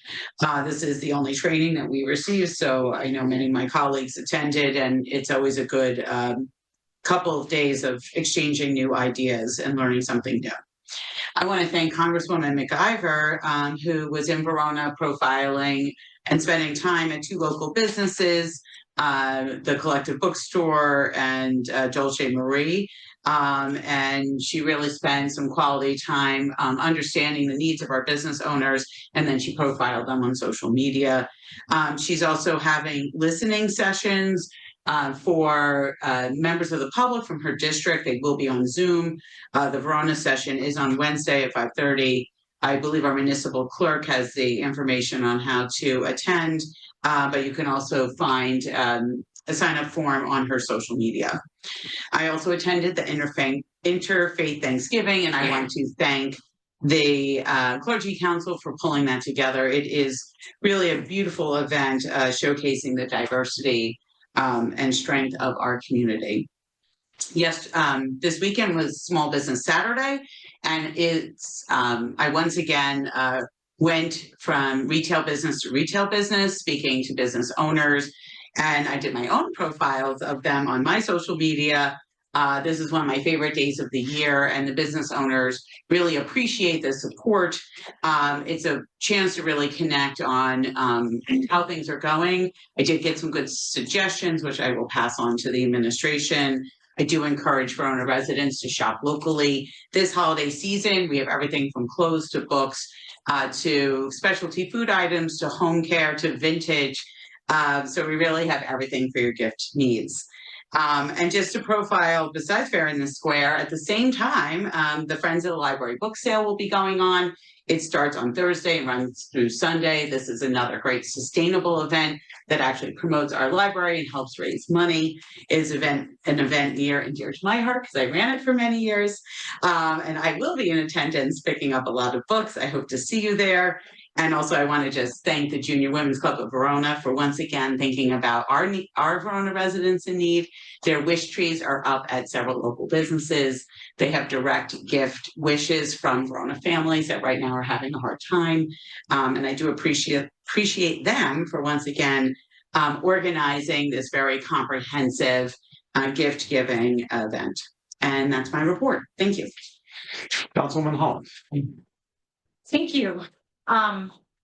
This is the only training that we receive, so I know many of my colleagues attended, and it's always a good couple of days of exchanging new ideas and learning something new. I want to thank Congresswoman McIver, who was in Verona profiling and spending time at 2 local businesses, the Collective Bookstore and Dolce Marie. And she really spent some quality time understanding the needs of our business owners, and then she profiled them on social media. She's also having listening sessions for members of the public from her district. They will be on Zoom. The Verona session is on Wednesday at 5:30. I believe our municipal clerk has the information on how to attend, but you can also find a sign-up form on her social media. I also attended the Interfaith Thanksgiving, and I want to thank the Clergy Council for pulling that together. It is really a beautiful event showcasing the diversity and strength of our community. Yes, this weekend was Small Business Saturday, and I once again went from retail business to retail business, speaking to business owners, and I did my own profiles of them on my social media. This is one of my favorite days of the year, and the business owners really appreciate the support. It's a chance to really connect on how things are going. I did get some good suggestions, which I will pass on to the administration. I do encourage Verona residents to shop locally. This holiday season, we have everything from clothes to books to specialty food items to home care to vintage. So we really have everything for your gift needs. And just to profile, besides Fair in the Square, at the same time, the Friends of the Library book sale will be going on. It starts on Thursday and runs through Sunday. This is another great sustainable event that actually promotes our library and helps raise money. It is an event near and dear to my heart because I ran it for many years. And I will be in attendance picking up a lot of books. I hope to see you there. And also, I want to just thank the Junior Women's Club of Verona for once again thinking about our Verona residents in need. Their wish trees are up at several local businesses. They have direct gift wishes from Verona families that right now are having a hard time. And I do appreciate them for once again organizing this very comprehensive gift giving event. And that's my report. Thank you. Councilwoman Hall. Thank you.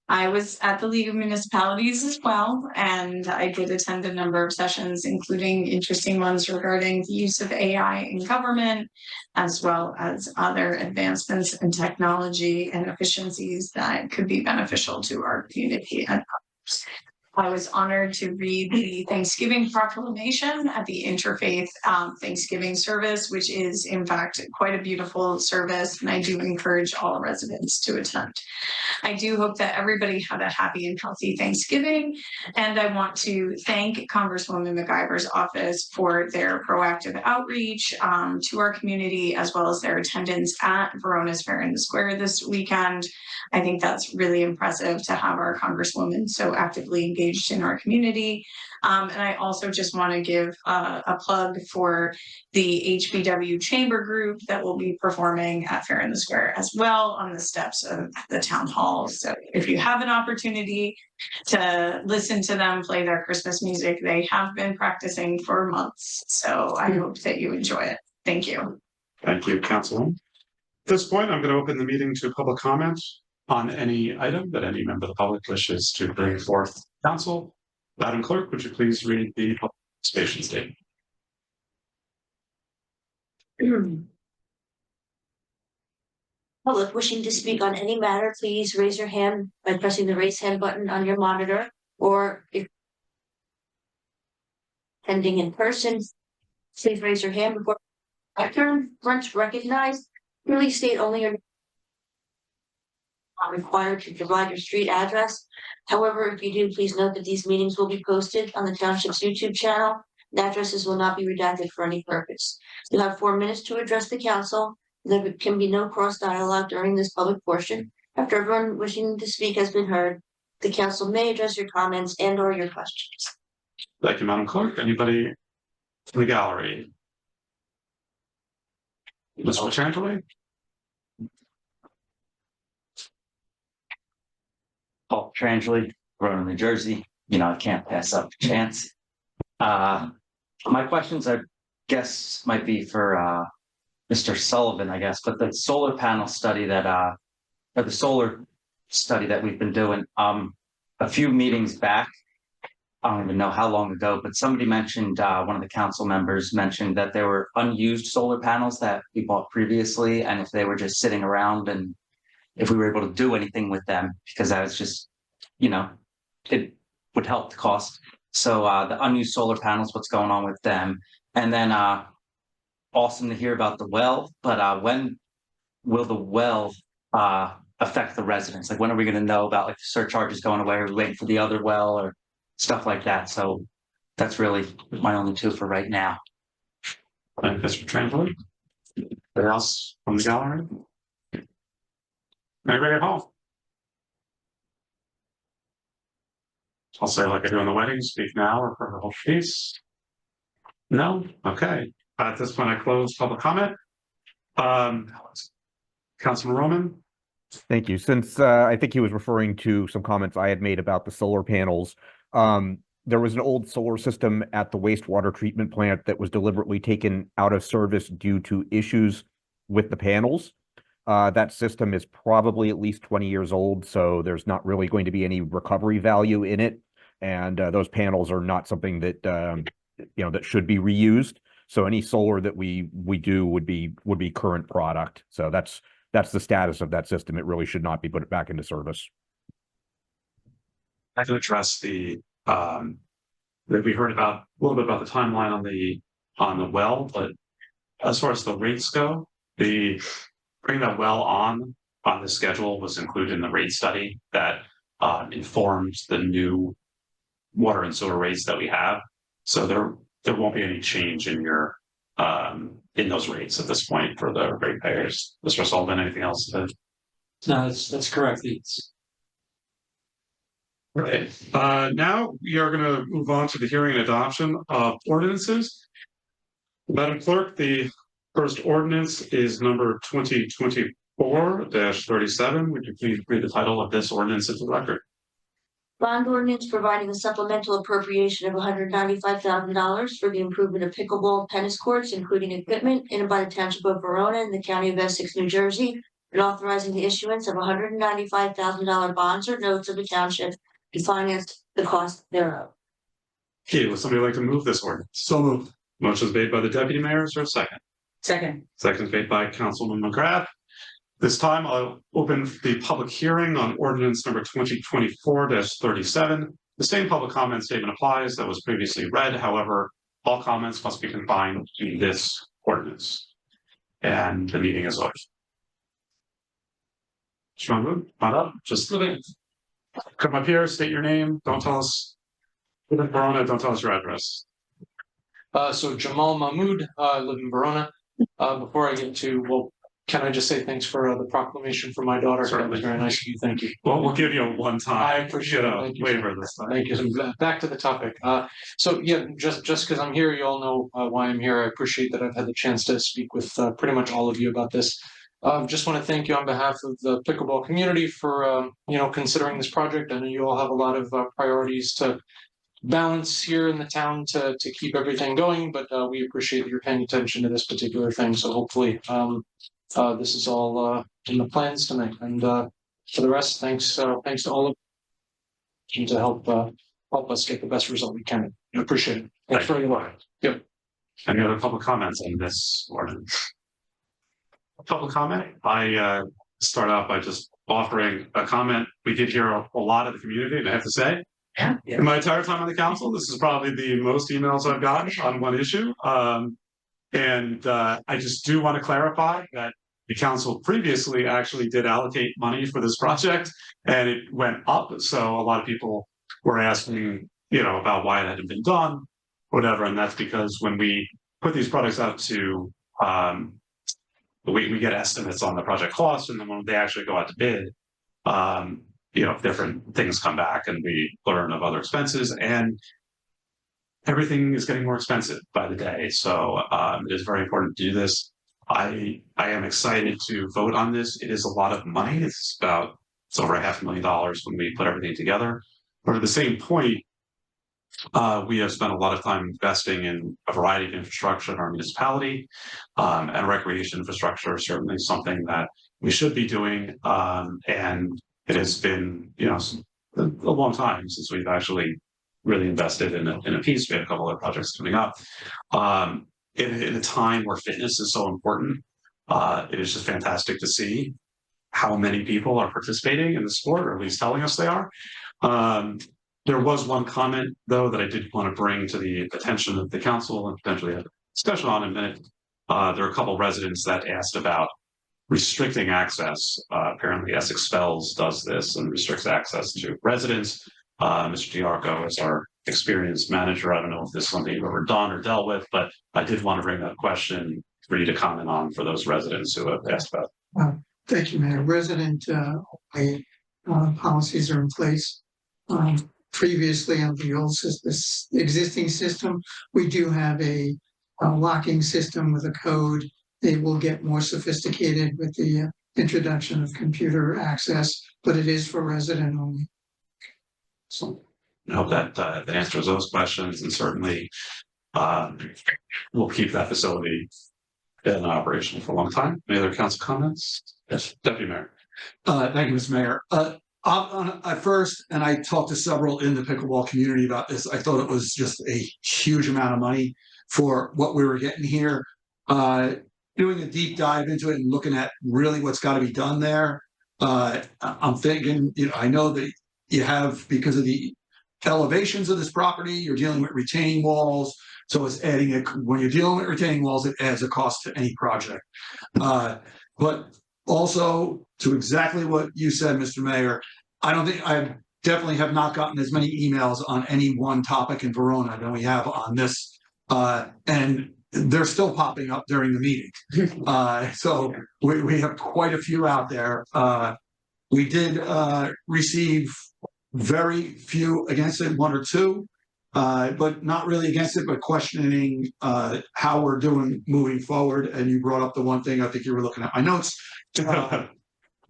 I was at the League of Municipalities as well, and I did attend a number of sessions, including interesting ones regarding the use of AI in government, as well as other advancements in technology and efficiencies that could be beneficial to our community and others. I was honored to read the Thanksgiving proclamation at the Interfaith Thanksgiving service, which is in fact quite a beautiful service, and I do encourage all residents to attend. I do hope that everybody had a happy and healthy Thanksgiving, and I want to thank Congresswoman McIver's office for their proactive outreach to our community, as well as their attendance at Verona's Fair in the Square this weekend. I think that's really impressive to have our Congresswoman so actively engaged in our community. And I also just want to give a plug for the HBW Chamber Group that will be performing at Fair in the Square as well on the steps of the town hall. So if you have an opportunity to listen to them play their Christmas music, they have been practicing for months. So I hope that you enjoy it. Thank you. Thank you, Councilwoman. At this point, I'm going to open the meeting to public comment on any item that any member of the public wishes to bring forth. Council, Madam Clerk, would you please read the participation statement? Public wishing to speak on any matter, please raise your hand by pressing the raise hand button on your monitor, or if attending in person, please raise your hand before my turn. Once recognized, please state only your not required to provide your street address. However, if you do, please note that these meetings will be posted on the Township's YouTube channel. The addresses will not be redacted for any purpose. You have 4 minutes to address the council. There can be no cross dialogue during this public portion. After everyone wishing to speak has been heard, the council may address your comments and or your questions. Thank you, Madam Clerk. Anybody in the gallery? Mr. Petrangeli? Paul Petrangeli, Verona, New Jersey. You know, I can't pass up a chance. My questions, I guess, might be for Mr. Sullivan, I guess, but the solar panel study that, or the solar study that we've been doing, a few meetings back, I don't even know how long ago, but somebody mentioned, one of the council members mentioned that there were unused solar panels that we bought previously, and if they were just sitting around and if we were able to do anything with them, because that was just, you know, it would help the cost. So the unused solar panels, what's going on with them? And then awesome to hear about the well, but when will the well affect the residents? Like, when are we going to know about like the surcharges going away, or waiting for the other well or stuff like that? So that's really my only two for right now. Thank you, Mr. Petrangeli. Anything else from the gallery? Anybody at home? I'll say like I do in the wedding, speak now or for the whole piece. No? Okay. At this point, I close public comment. Councilman Roman? Thank you. Since I think he was referring to some comments I had made about the solar panels, there was an old solar system at the wastewater treatment plant that was deliberately taken out of service due to issues with the panels. That system is probably at least 20 years old, so there's not really going to be any recovery value in it. And those panels are not something that that should be reused. So any solar that we do would be current product. So that's the status of that system. It really should not be put back into service. I can address the that we heard about a little bit about the timeline on the well, but as far as the rates go, the bringing that well on the schedule was included in the rate study that informs the new water and sewer rates that we have. So there won't be any change in your in those rates at this point for the ratepayers. Mr. Sullivan, anything else? No, that's correct. Right. Now we are going to move on to the hearing and adoption of ordinances. Madam Clerk, the first ordinance is number 2024-37. Would you please read the title of this ordinance into the record? Bond ordinance providing a supplemental appropriation of $195,000 for the improvement of pickleball tennis courts, including equipment in and by the Township of Verona in the County of Essex, New Jersey, and authorizing the issuance of $195,000 bonds or notes of the township to finance the cost thereof. Okay, would somebody like to move this ordinance? So moved. Motion is made by the deputy mayor. Is there a second? Second. Second is made by Councilman McGrath. This time I'll open the public hearing on ordinance number 2024-37. The same public comment statement applies that was previously read. However, all comments must be confined to this ordinance. And the meeting is over. Come up, just come up here, state your name. Don't tell us. Live in Verona, don't tell us your address. So Jamal Mahmood, I live in Verona. Before I get to, well, can I just say thanks for the proclamation for my daughter? That was very nice of you. Thank you. Well, we'll give you a one-time. I appreciate it. Waiver this time. Thank you. Back to the topic. So yeah, just because I'm here, you all know why I'm here. I appreciate that I've had the chance to speak with pretty much all of you about this. Just want to thank you on behalf of the pickleball community for considering this project. I know you all have a lot of priorities to balance here in the town to keep everything going, but we appreciate that you're paying attention to this particular thing. So hopefully this is all in the plans tonight. And for the rest, thanks to all of you to help us get the best result we can. I appreciate it. Thanks very much. Yep. Any other public comments on this ordinance? Public comment? I start out by just offering a comment. We did hear a lot of the community, and I have to say, in my entire time on the council, this is probably the most emails I've gotten on one issue. And I just do want to clarify that the council previously actually did allocate money for this project, and it went up. So a lot of people were asking, about why it hadn't been done, whatever. And that's because when we put these products out to, we get estimates on the project cost, and then when they actually go out to bid, different things come back and we learn of other expenses, and everything is getting more expensive by the day. So it is very important to do this. I am excited to vote on this. It is a lot of money. It's over $500,000 when we put everything together. But at the same point, we have spent a lot of time investing in a variety of infrastructure in our municipality, and recreation infrastructure is certainly something that we should be doing. And it has been, a long time since we've actually really invested in a piece. We have a couple of projects coming up. In a time where fitness is so important, it is just fantastic to see how many people are participating in the sport, or at least telling us they are. There was one comment, though, that I did want to bring to the attention of the council and potentially have a discussion on in a minute. There are a couple of residents that asked about restricting access. Apparently Essex Fells does this and restricts access to residents. Mr. Diarco is our experienced manager. I don't know if this is something you've ever done or dealt with, but I did want to bring that question for you to comment on for those residents who have asked about it. Thank you, Mayor. Resident policies are in place. Previously on the old system, this existing system, we do have a locking system with a code. They will get more sophisticated with the introduction of computer access, but it is for resident only. So I hope that answers those questions, and certainly we'll keep that facility in operation for a long time. Any other council comments? Yes, Deputy Mayor. Thank you, Mr. Mayor. At first, and I talked to several in the pickleball community about this, I thought it was just a huge amount of money for what we were getting here. Doing a deep dive into it and looking at really what's got to be done there. I'm thinking, I know that you have, because of the elevations of this property, you're dealing with retaining walls. So it's when you're dealing with retaining walls, it adds a cost to any project. But also, to exactly what you said, Mr. Mayor, I definitely have not gotten as many emails on any one topic in Verona than we have on this. And they're still popping up during the meeting. So we have quite a few out there. We did receive very few against it, one or two, but not really against it, but questioning how we're doing moving forward. And you brought up the one thing, I think you were looking at my notes.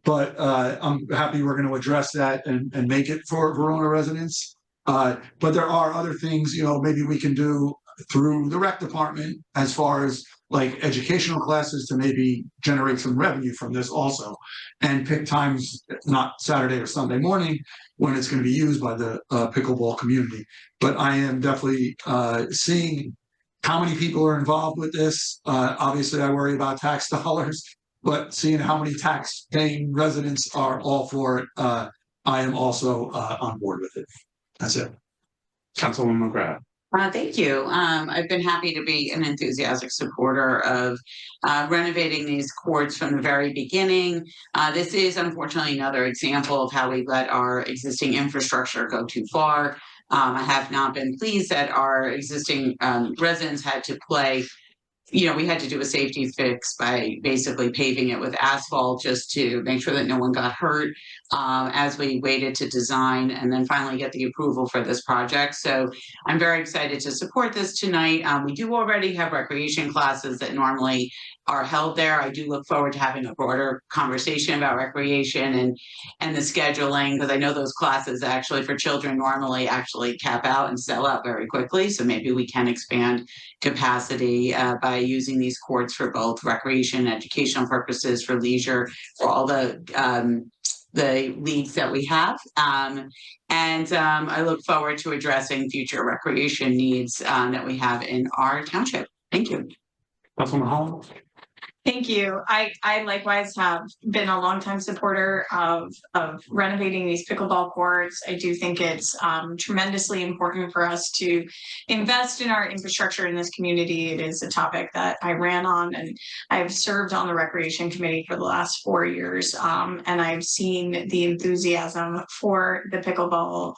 But I'm happy we're going to address that and make it for Verona residents. But there are other things, maybe we can do through the rec department as far as like educational classes to maybe generate some revenue from this also, and pick times, not Saturday or Sunday morning, when it's going to be used by the pickleball community. But I am definitely seeing how many people are involved with this. Obviously, I worry about tax dollars, but seeing how many tax-paying residents are all for it, I am also on board with it. That's it. Councilwoman McGrath. Thank you. I've been happy to be an enthusiastic supporter of renovating these courts from the very beginning. This is unfortunately another example of how we let our existing infrastructure go too far. I have not been pleased that our existing residents had to play. We had to do a safety fix by basically paving it with asphalt just to make sure that no one got hurt as we waited to design and then finally get the approval for this project. So I'm very excited to support this tonight. We do already have recreation classes that normally are held there. I do look forward to having a broader conversation about recreation and the scheduling, because I know those classes actually for children normally actually cap out and sell out very quickly. So maybe we can expand capacity by using these courts for both recreation, educational purposes, for leisure, for all the leagues that we have. I look forward to addressing future recreation needs that we have in our township. Thank you. Councilwoman Hall. Thank you. I likewise have been a longtime supporter of renovating these pickleball courts. I do think it's tremendously important for us to invest in our infrastructure in this community. It is a topic that I ran on, and I've served on the recreation committee for the last 4 years. And I've seen the enthusiasm for the pickleball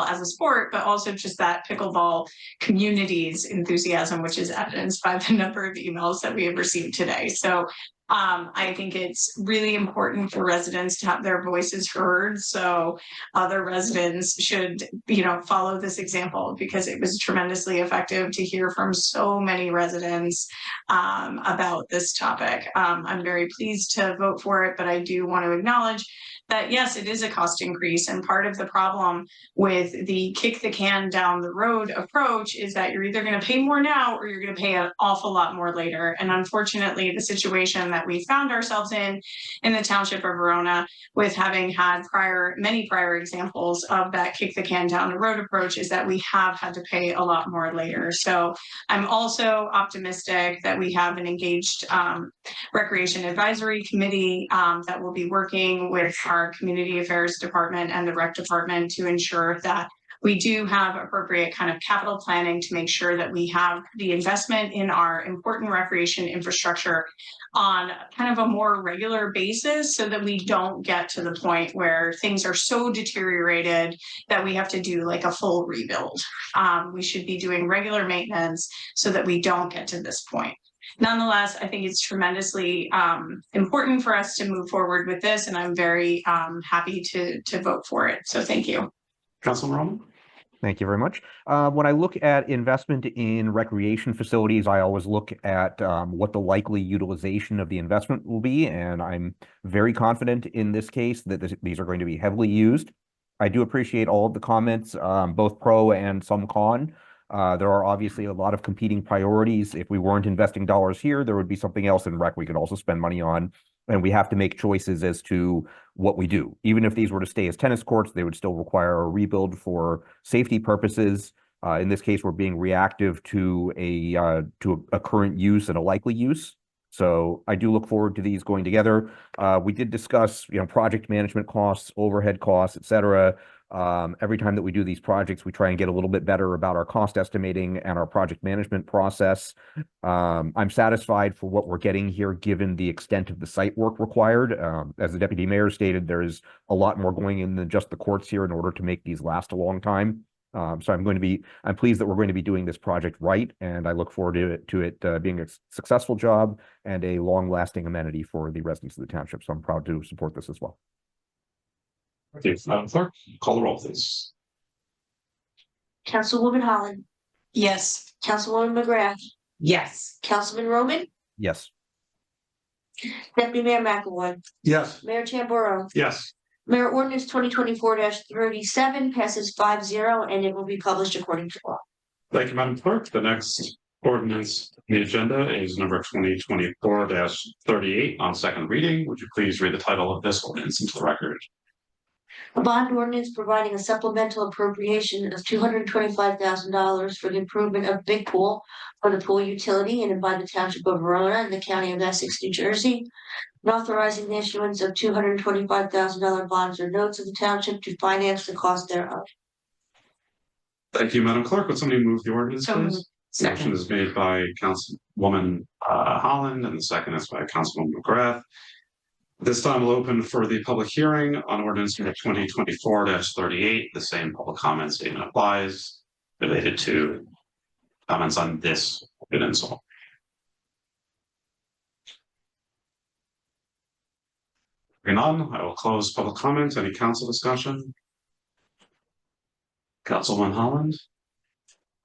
as a sport, but also just that pickleball community's enthusiasm, which is evidenced by the number of emails that we have received today. So I think it's really important for residents to have their voices heard. So other residents should, follow this example, because it was tremendously effective to hear from so many residents about this topic. I'm very pleased to vote for it, but I do want to acknowledge that yes, it is a cost increase. And part of the problem with the kick the can down the road approach is that you're either going to pay more now or you're going to pay an awful lot more later. And unfortunately, the situation that we found ourselves in the Township of Verona, with having had many prior examples of that kick the can down the road approach, is that we have had to pay a lot more later. So I'm also optimistic that we have an engaged Recreation Advisory Committee that will be working with our Community Affairs Department and the Rec Department to ensure that we do have appropriate kind of capital planning to make sure that we have the investment in our important recreation infrastructure on kind of a more regular basis, so that we don't get to the point where things are so deteriorated that we have to do like a full rebuild. We should be doing regular maintenance so that we don't get to this point. Nonetheless, I think it's tremendously important for us to move forward with this, and I'm very happy to vote for it. So thank you. Councilman Roman. Thank you very much. When I look at investment in recreation facilities, I always look at what the likely utilization of the investment will be, and I'm very confident in this case that these are going to be heavily used. I do appreciate all of the comments, both pro and some con. There are obviously a lot of competing priorities. If we weren't investing dollars here, there would be something else in rec we could also spend money on. And we have to make choices as to what we do. Even if these were to stay as tennis courts, they would still require a rebuild for safety purposes. In this case, we're being reactive to a current use and a likely use. So I do look forward to these going together. We did discuss, project management costs, overhead costs, et cetera. Every time that we do these projects, we try and get a little bit better about our cost estimating and our project management process. I'm satisfied for what we're getting here, given the extent of the site work required. As the deputy mayor stated, there is a lot more going in than just the courts here in order to make these last a long time. So I'm pleased that we're going to be doing this project right, and I look forward to it being a successful job and a long-lasting amenity for the residents of the township. So I'm proud to support this as well. Okay, Madam Clerk, call the roll, please. Councilwoman Holland, Yes. Councilwoman McGrath, Yes. Councilman Roman, Yes. Deputy Mayor McAvoy, Yes. Mayor Tamburo. Yes. Mayor Ordinance 2024-37 passes 5-0, and it will be published according to law. Thank you, Madam Clerk. The next ordinance on the agenda is number 2024-38 on second reading. Would you please read the title of this ordinance into the record? A bond ordinance providing a supplemental appropriation of $225,000 for the improvement of Big Pool for the pool utility in and by the Township of Verona in the County of Essex, New Jersey, and authorizing the issuance of $225,000 bonds or notes of the township to finance the cost thereof. Thank you, Madam Clerk. Would somebody move the ordinance, So please? moved. Motion is made by Councilwoman Holland, and the second is by Councilwoman McGrath. This time we'll open for the public hearing on ordinance number 2024-38. The same public comment statement applies related to comments on this ordinance. Hearing none, I will close public comment. Any council discussion? Councilwoman Holland?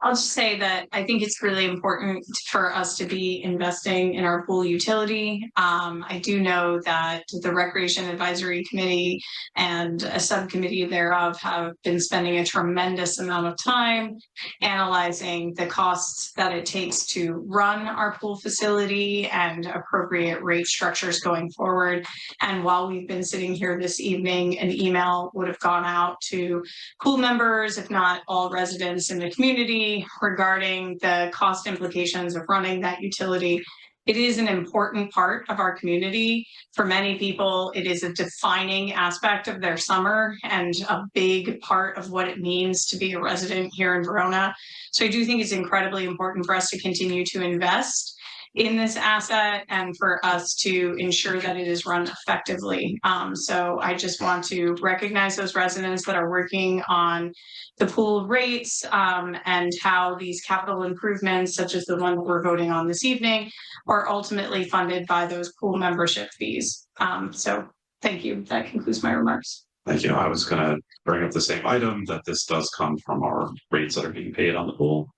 I'll just say that I think it's really important for us to be investing in our pool utility. I do know that the Recreation Advisory Committee and a subcommittee thereof have been spending a tremendous amount of time analyzing the costs that it takes to run our pool facility and appropriate rate structures going forward. And while we've been sitting here this evening, an email would have gone out to pool members, if not all residents in the community, regarding the cost implications of running that utility. It is an important part of our community. For many people, it is a defining aspect of their summer and a big part of what it means to be a resident here in Verona. So I do think it's incredibly important for us to continue to invest in this asset and for us to ensure that it is run effectively. So I just want to recognize those residents that are working on the pool rates and how these capital improvements, such as the one we're voting on this evening, are ultimately funded by those pool membership fees. So thank you. That concludes my remarks. Thank you. I was going to bring up the same item, that this does come from our rates that are being paid on the pool.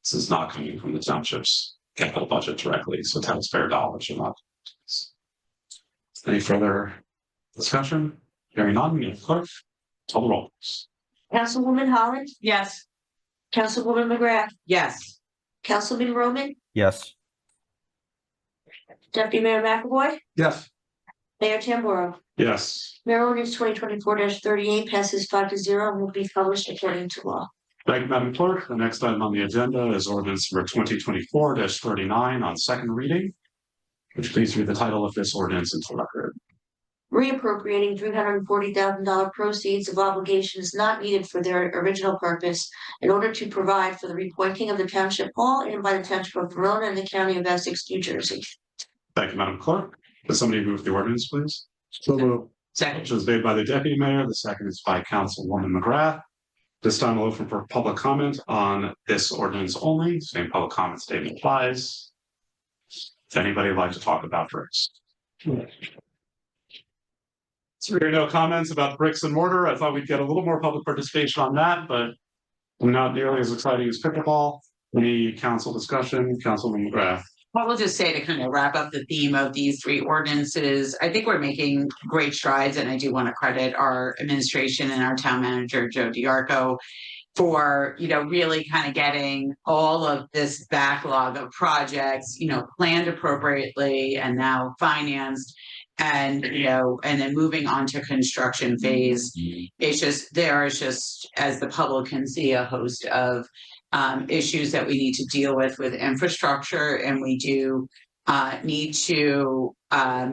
This is not coming from the township's capital budget directly, so taxpayer dollars are not. Any further discussion? Hearing none, Madam Clerk, call the roll. Councilwoman Holland, Yes. Councilwoman McGrath, Yes. Councilman Roman, Yes. Deputy Mayor McAvoy, Yes. Mayor Tamburo. Yes. Mayor Ordinance 2024-38 passes 5-0 and will be published according to law. Thank you, Madam Clerk. The next item on the agenda is ordinance number 2024-39 on second reading. Would you please read the title of this ordinance into the record? Reappropriating $340,000 proceeds of obligations not needed for their original purpose in order to provide for the repointing of the township hall and by the township of Verona in the county of Essex, New Jersey. Thank you, Madam Clerk. Does somebody move the ordinance, please? So moved. Second. Motion is made by the deputy mayor. The second is by Councilwoman McGrath. This time we'll open for public comment on this ordinance only. Same public comment statement applies. If anybody would like to talk about bricks. So there are no comments about bricks and mortar. I thought we'd get a little more public participation on that, but Not nearly as exciting as pickleball. Any council discussion? Councilman McGrath. I will just say to kind of wrap up the theme of these three ordinances, I think we're making great strides, and I do want to credit our administration and our town manager, Joe DiArco, for, really kind of getting all of this backlog of projects, planned appropriately and now financed. And, and then moving on to construction phase. There is just, as the public can see, a host of issues that we need to deal with infrastructure, and we do need to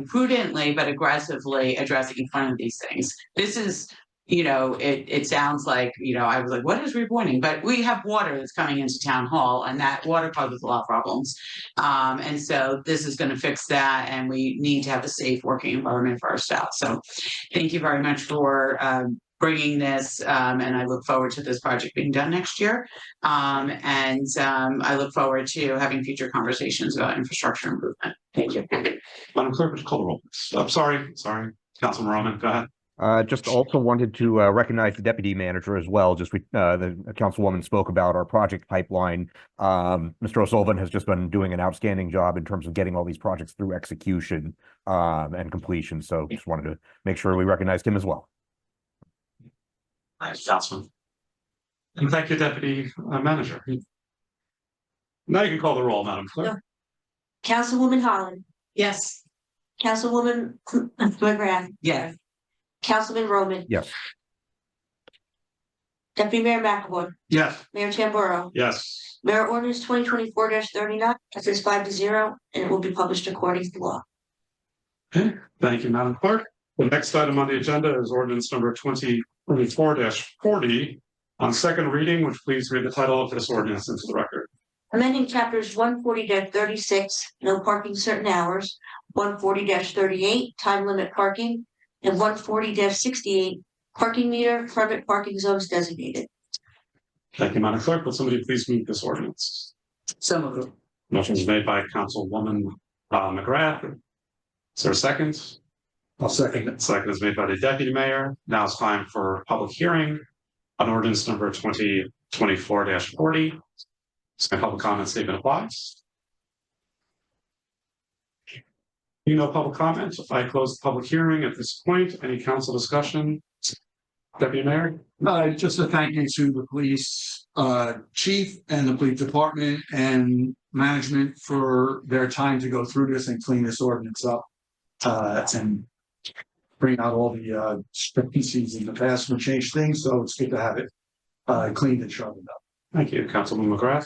prudently but aggressively address each one of these things. This is, it sounds like, I was like, what is repointing? But we have water that's coming into town hall, and that water causes a lot of problems. And so this is going to fix that, and we need to have a safe working environment for our staff. So thank you very much for bringing this, and I look forward to this project being done next year. And I look forward to having future conversations about infrastructure improvement. Thank you. Madam Clerk, would you call the roll? I'm sorry, Councilman Roman, go ahead. Just also wanted to recognize the deputy manager as well. The councilwoman spoke about our project pipeline. Mr. O'Sullivan has just been doing an outstanding job in terms of getting all these projects through execution and completion. So just wanted to make sure we recognized him as well. Thanks, Councilman. And thank you, Deputy Manager. Now you can call the roll, Madam Clerk. Councilwoman Holland, Yes. Councilwoman McGrath, Yes. Councilman Roman, Yes. Deputy Mayor McAvoy, Yes. Mayor Tamburo. Yes. Mayor ordinance 2024-39 passes 5-0, and it will be published according to law. Okay, thank you, Madam Clerk. The next item on the agenda is ordinance number 2024-40. On second reading, would you please read the title of this ordinance into the record? Amending chapters 140-36, no parking certain hours, 140-38, time limit parking, and 140-68, parking meter, permit parking zones designated. Thank you, Madam Clerk. Will somebody please move this ordinance? So moved. Motion is made by Councilwoman McGrath. Is there a second? I'll second it. Second is made by the Deputy Mayor. Now it's time for public hearing on ordinance number 2024-40. So public comment statement applies. No public comment. I close the public hearing at this point. Any council discussion? Deputy Mayor? Just a thank you to the police chief and the police department and management for their time to go through this and clean this ordinance up. And bring out all the discrepancies in the past and change things. So it's good to have it cleaned and sharpened up. Thank you, Councilman McGrath.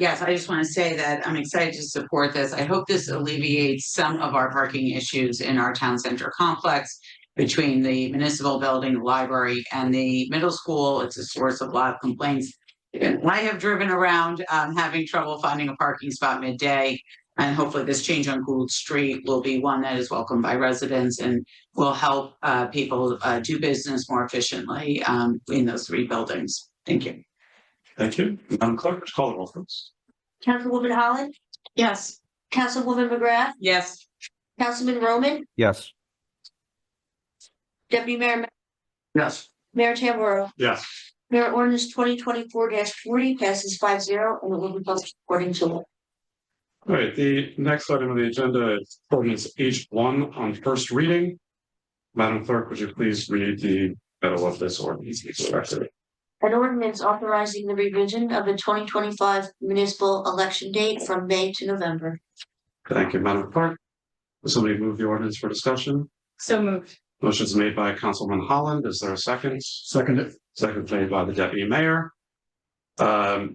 Yes, I just want to say that I'm excited to support this. I hope this alleviates some of our parking issues in our town center complex between the municipal building, the library, and the middle school. It's a source of a lot of complaints. I have driven around having trouble finding a parking spot midday. And hopefully this change on Gould Street will be one that is welcomed by residents and will help people do business more efficiently in those three buildings. Thank you. Thank you. Madam Clerk, call the roll, please. Councilwoman Holland, Yes. Councilwoman McGrath, Yes. Councilman Roman, Yes. Deputy Mayor, Yes. Mayor Tamburo. Yes. Mayor ordinance 2024-40 passes 5-0, and it will be published according to law. All right, the next item on the agenda is ordinance H1 on first reading. Madam Clerk, would you please read the title of this ordinance? An ordinance authorizing the revision of the 2025 municipal election date from May to November. Thank you, Madam Clerk. Will somebody move the ordinance for discussion? So moved. Motion is made by Councilman Holland. Is there a second? Second. Second made by the Deputy Mayor. I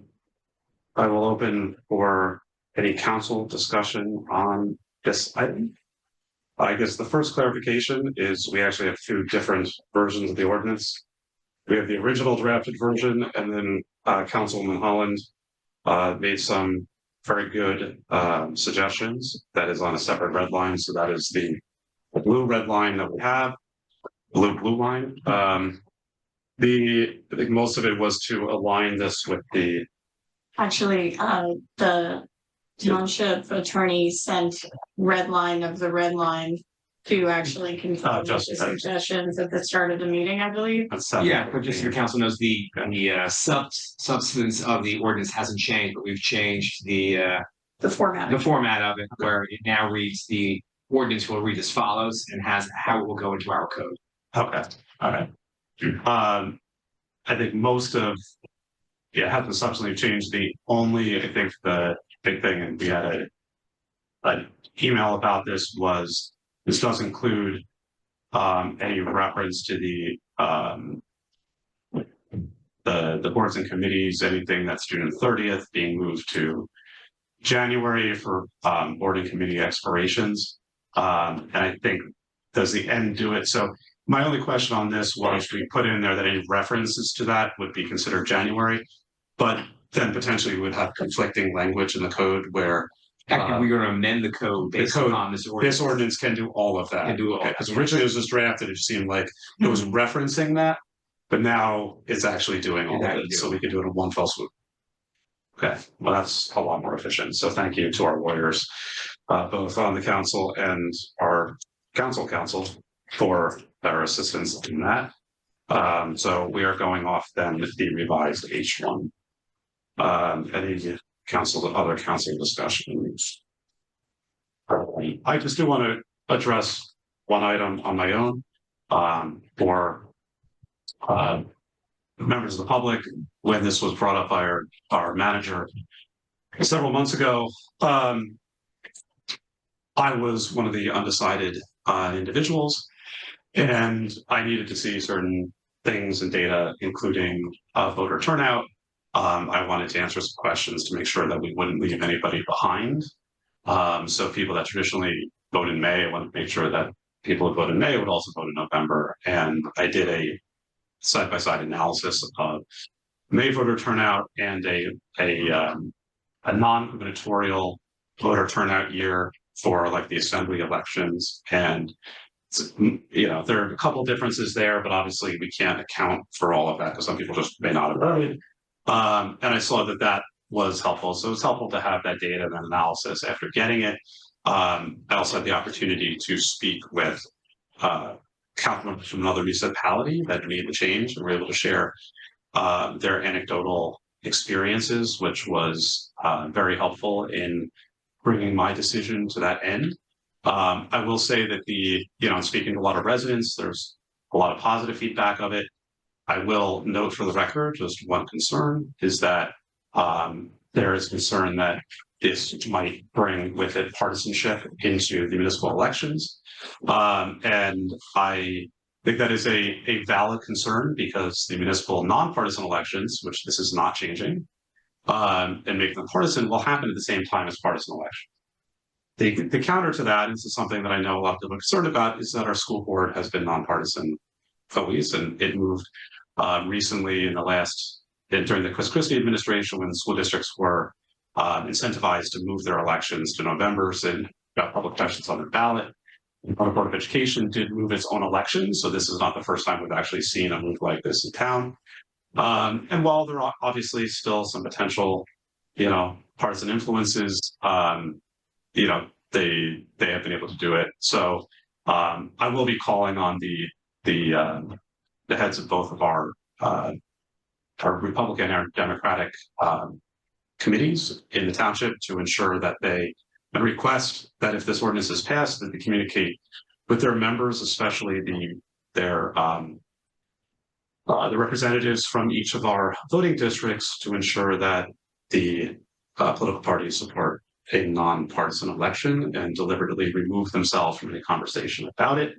will open for any council discussion on this item. I guess the first clarification is we actually have two different versions of the ordinance. We have the original drafted version, and then Councilwoman Holland made some very good suggestions that is on a separate red line. So that is the blue red line that we have, blue line. I think most of it was to align this with the. Actually, the Township attorney sent red line of the red line to actually confirm the just- suggestions at the start of the meeting, I believe. Yeah, but just so your council knows, the substance of the ordinance hasn't changed, but we've changed the format. the format of it, where it now reads the ordinance will read as follows and has how it will go into our code. Okay, all right. I think most of, yeah, hasn't substantially changed. The only, I think the big thing, and we had an email about this, was this does include any reference to the boards and committees, anything that's June 30th being moved to January for board and committee expirations. And I think, does the end do it? So my only question on this was, we put in there that any references to that would be considered January, but then potentially we would have conflicting language in the code where Actually, we're gonna amend the code based upon this ordinance. this ordinance can do all of that. Can do all that. Because originally it was just drafted, it seemed like it was referencing that, but now it's actually doing all of it, so we can do it in one fell swoop. Okay, well, that's a lot more efficient. So thank you to our lawyers, both on the council and our council for their assistance in that. So we are going off then with the revised H1. Any other council discussions? I just do want to address one item on my own, for members of the public, when this was brought up by our manager several months ago. I was one of the undecided individuals, and I needed to see certain things and data, including voter turnout. I wanted to answer some questions to make sure that we wouldn't leave anybody behind. So people that traditionally vote in May, I wanted to make sure that people who vote in May would also vote in November. And I did a side-by-side analysis of May voter turnout and a non-gubernatorial voter turnout year for like the assembly elections. And there are a couple differences there, but obviously we can't account for all of that because some people just may not have voted. And I saw that was helpful. So it's helpful to have that data and analysis after getting it. I also had the opportunity to speak with councilmen from another municipality that made the change, and were able to share their anecdotal experiences, which was very helpful in bringing my decision to that end. I will say that speaking to a lot of residents, there's a lot of positive feedback of it. I will note for the record, just one concern is that there is concern that this might bring with it partisanship into the municipal elections. And I think that is a valid concern, because the municipal nonpartisan elections, which this is not changing, and making them partisan, will happen at the same time as partisan elections. The counter to that, and this is something that I know a lot of people are concerned about, is that our school board has been nonpartisan always, and it moved recently during the Chris Christie administration, when the school districts were incentivized to move their elections to November, and got public questions on their ballot. The Board of Education did move its own elections, so this is not the first time we've actually seen a move like this in town. And while there are obviously still some potential, partisan influences, they have been able to do it. So I will be calling on the heads of both of our Republican and Democratic committees in the township to ensure that and request that if this ordinance is passed, that they communicate with their members, especially the representatives from each of our voting districts, to ensure that the political parties support a nonpartisan election and deliberately remove themselves from any conversation about it.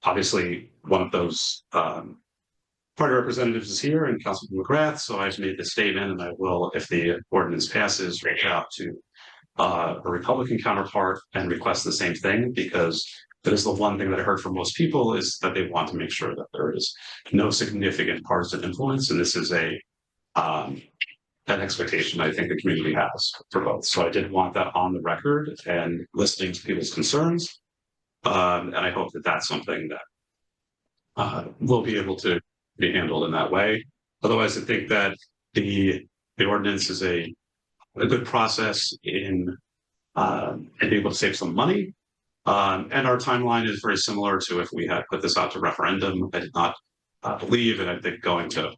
Obviously, one of those party representatives is here, and Councilman McGrath, so I've made this statement, and I will, if the ordinance passes, reach out to a Republican counterpart and request the same thing, because that is the one thing that I heard from most people, is that they want to make sure that there is no significant partisan influence, and this is an expectation I think the community has for both. So I did want that on the record and listening to people's concerns. And I hope that that's something that will be able to be handled in that way. Otherwise, I think that the ordinance is a good process in being able to save some money, And our timeline is very similar to if we had put this out to referendum. I did not believe, and I think going to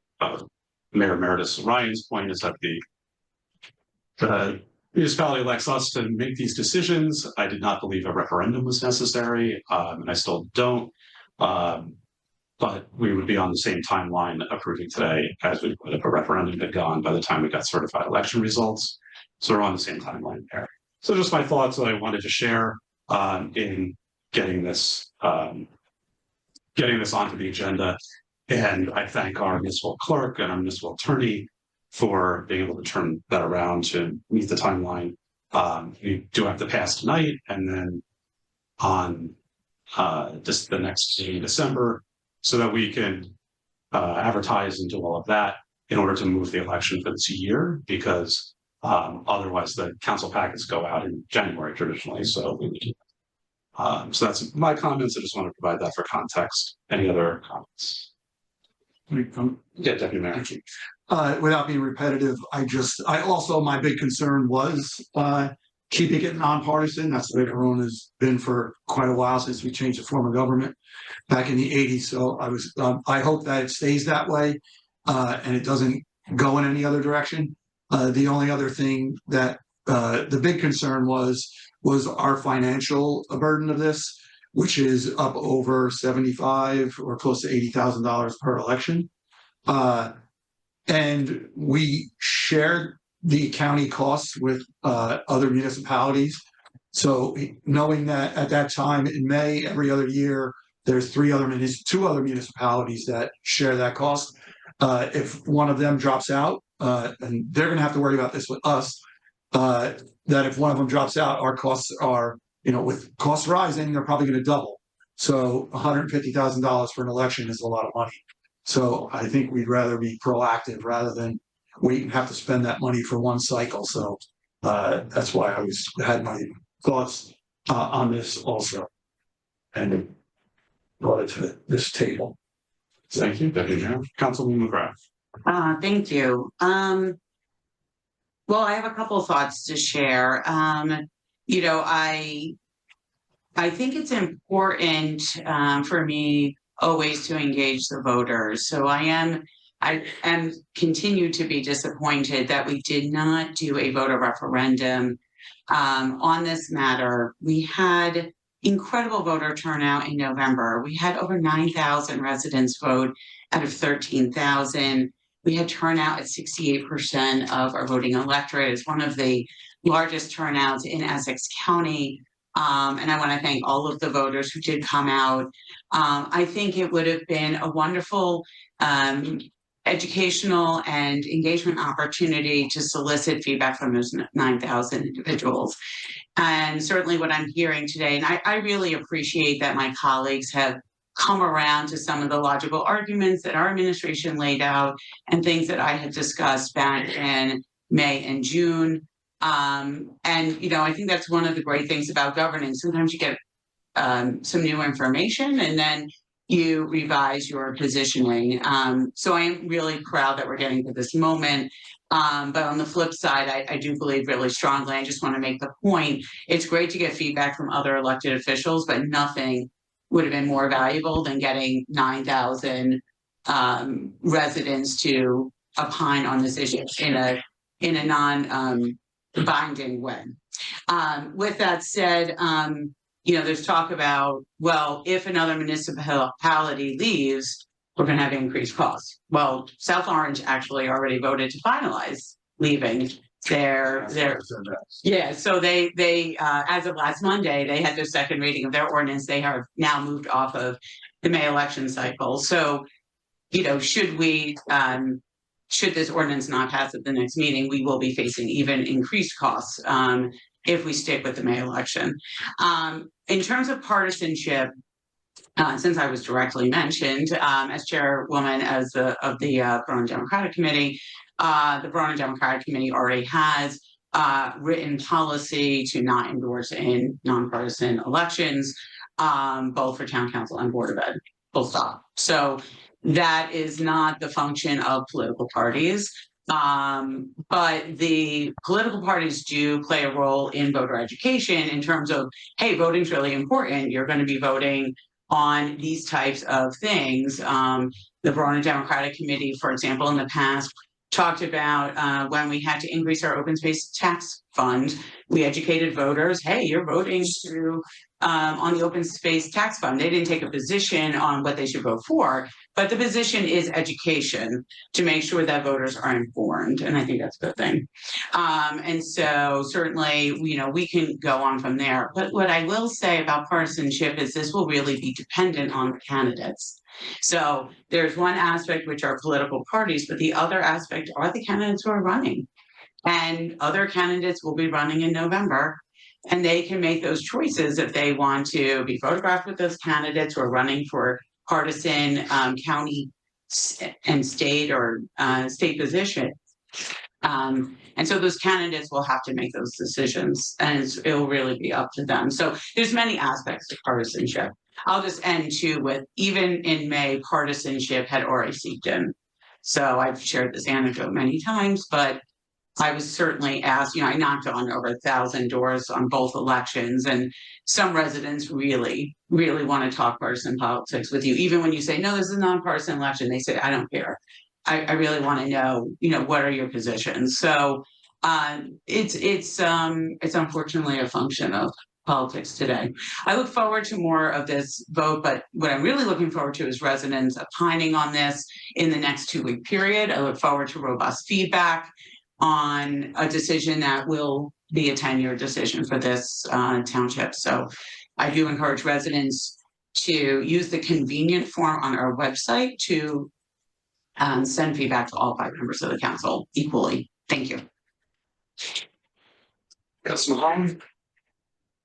Mayor Meredith Ryan's point is that the municipality elects us to make these decisions. I did not believe a referendum was necessary, and I still don't. But we would be on the same timeline approving today as we would if a referendum had gone by the time we got certified election results. So we're on the same timeline there. So just my thoughts that I wanted to share in getting this onto the agenda. And I thank our municipal clerk and our municipal attorney for being able to turn that around to meet the timeline. We do have to pass tonight, and then on just the next meeting in December, so that we can advertise and do all of that in order to move the election for this year, because otherwise the council packets go out in January traditionally. So so that's my comments. I just want to provide that for context. Any other comments? Yeah, Deputy Mayor. Thank you. Without being repetitive, I also, my big concern was keeping it nonpartisan. That's the way Verona's been for quite a while, since we changed the form of government back in the 80s. So I hope that it stays that way and it doesn't go in any other direction. The only other thing that the big concern was our financial burden of this, which is up over $75,000 or close to $80,000 per election. And we shared the county costs with other municipalities. So knowing that at that time in May, every other year, there's two other municipalities that share that cost. If one of them drops out, and they're going to have to worry about this with us, that if one of them drops out, our costs are, with costs rising, they're probably going to double. So $150,000 for an election is a lot of money. So I think we'd rather be proactive rather than wait and have to spend that money for one cycle. So that's why I had my thoughts on this also, and brought it to this table. Thank you, Deputy Mayor. Councilwoman McGrath. Thank you. Well, I have a couple of thoughts to share. I think it's important for me always to engage the voters. So I am continue to be disappointed that we did not do a voter referendum on this matter. We had incredible voter turnout in November. We had over 9,000 residents vote out of 13,000. We had turnout at 68% of our voting electorate. It's one of the largest turnouts in Essex County. And I want to thank all of the voters who did come out. I think it would have been a wonderful educational and engagement opportunity to solicit feedback from those 9,000 individuals. And certainly what I'm hearing today, and I really appreciate that my colleagues have come around to some of the logical arguments that our administration laid out and things that I had discussed back in May and June. And, I think that's one of the great things about governing. Sometimes you get some new information and then you revise your positioning. So I am really proud that we're getting to this moment. But on the flip side, I do believe really strongly, I just want to make the point, it's great to get feedback from other elected officials, but nothing would have been more valuable than getting 9,000 residents to opine on this issue in a non-binding way. With that said, there's talk about, well, if another municipality leaves, we're going to have increased costs. Well, South Orange actually already voted to finalize leaving their so they as of last Monday, they had their second reading of their ordinance. They have now moved off of the May election cycle. So, should this ordinance not pass at the next meeting, we will be facing even increased costs if we stick with the May election. In terms of partisanship, since I was directly mentioned as chairwoman of the Verona Democratic Committee, the Verona Democratic Committee already has written policy to not endorse in nonpartisan elections, both for town council and board of ed. Full stop. So that is not the function of political parties. But the political parties do play a role in voter education in terms of, hey, voting's really important. You're going to be voting on these types of things. The Verona Democratic Committee, for example, in the past talked about when we had to increase our open space tax fund, we educated voters, hey, you're voting through on the open space tax fund. They didn't take a position on what they should vote for, but the position is education to make sure that voters are informed. And I think that's a good thing. And so certainly, we can go on from there. But what I will say about partisanship is this will really be dependent on the candidates. So there's one aspect which are political parties, but the other aspect are the candidates who are running. And other candidates will be running in November. And they can make those choices if they want to be photographed with those candidates who are running for partisan county and state or state position. And so those candidates will have to make those decisions, and it'll really be up to them. So there's many aspects to partisanship. I'll just end too with, even in May, partisanship had already seeped in. So I've shared this anecdote many times, but I was certainly asked, I knocked on over 1,000 doors on both elections, and some residents really, really want to talk partisan politics with you. Even when you say, no, this is a nonpartisan election, they say, I don't care. I really want to know, what are your positions? So it's unfortunately a function of politics today. I look forward to more of this vote, but what I'm really looking forward to is residents opining on this in the next 2-week period. I look forward to robust feedback on a decision that will be a 10-year decision for this township. So I do encourage residents to use the convenient form on our website to send feedback to all 5 members of the council equally. Thank you.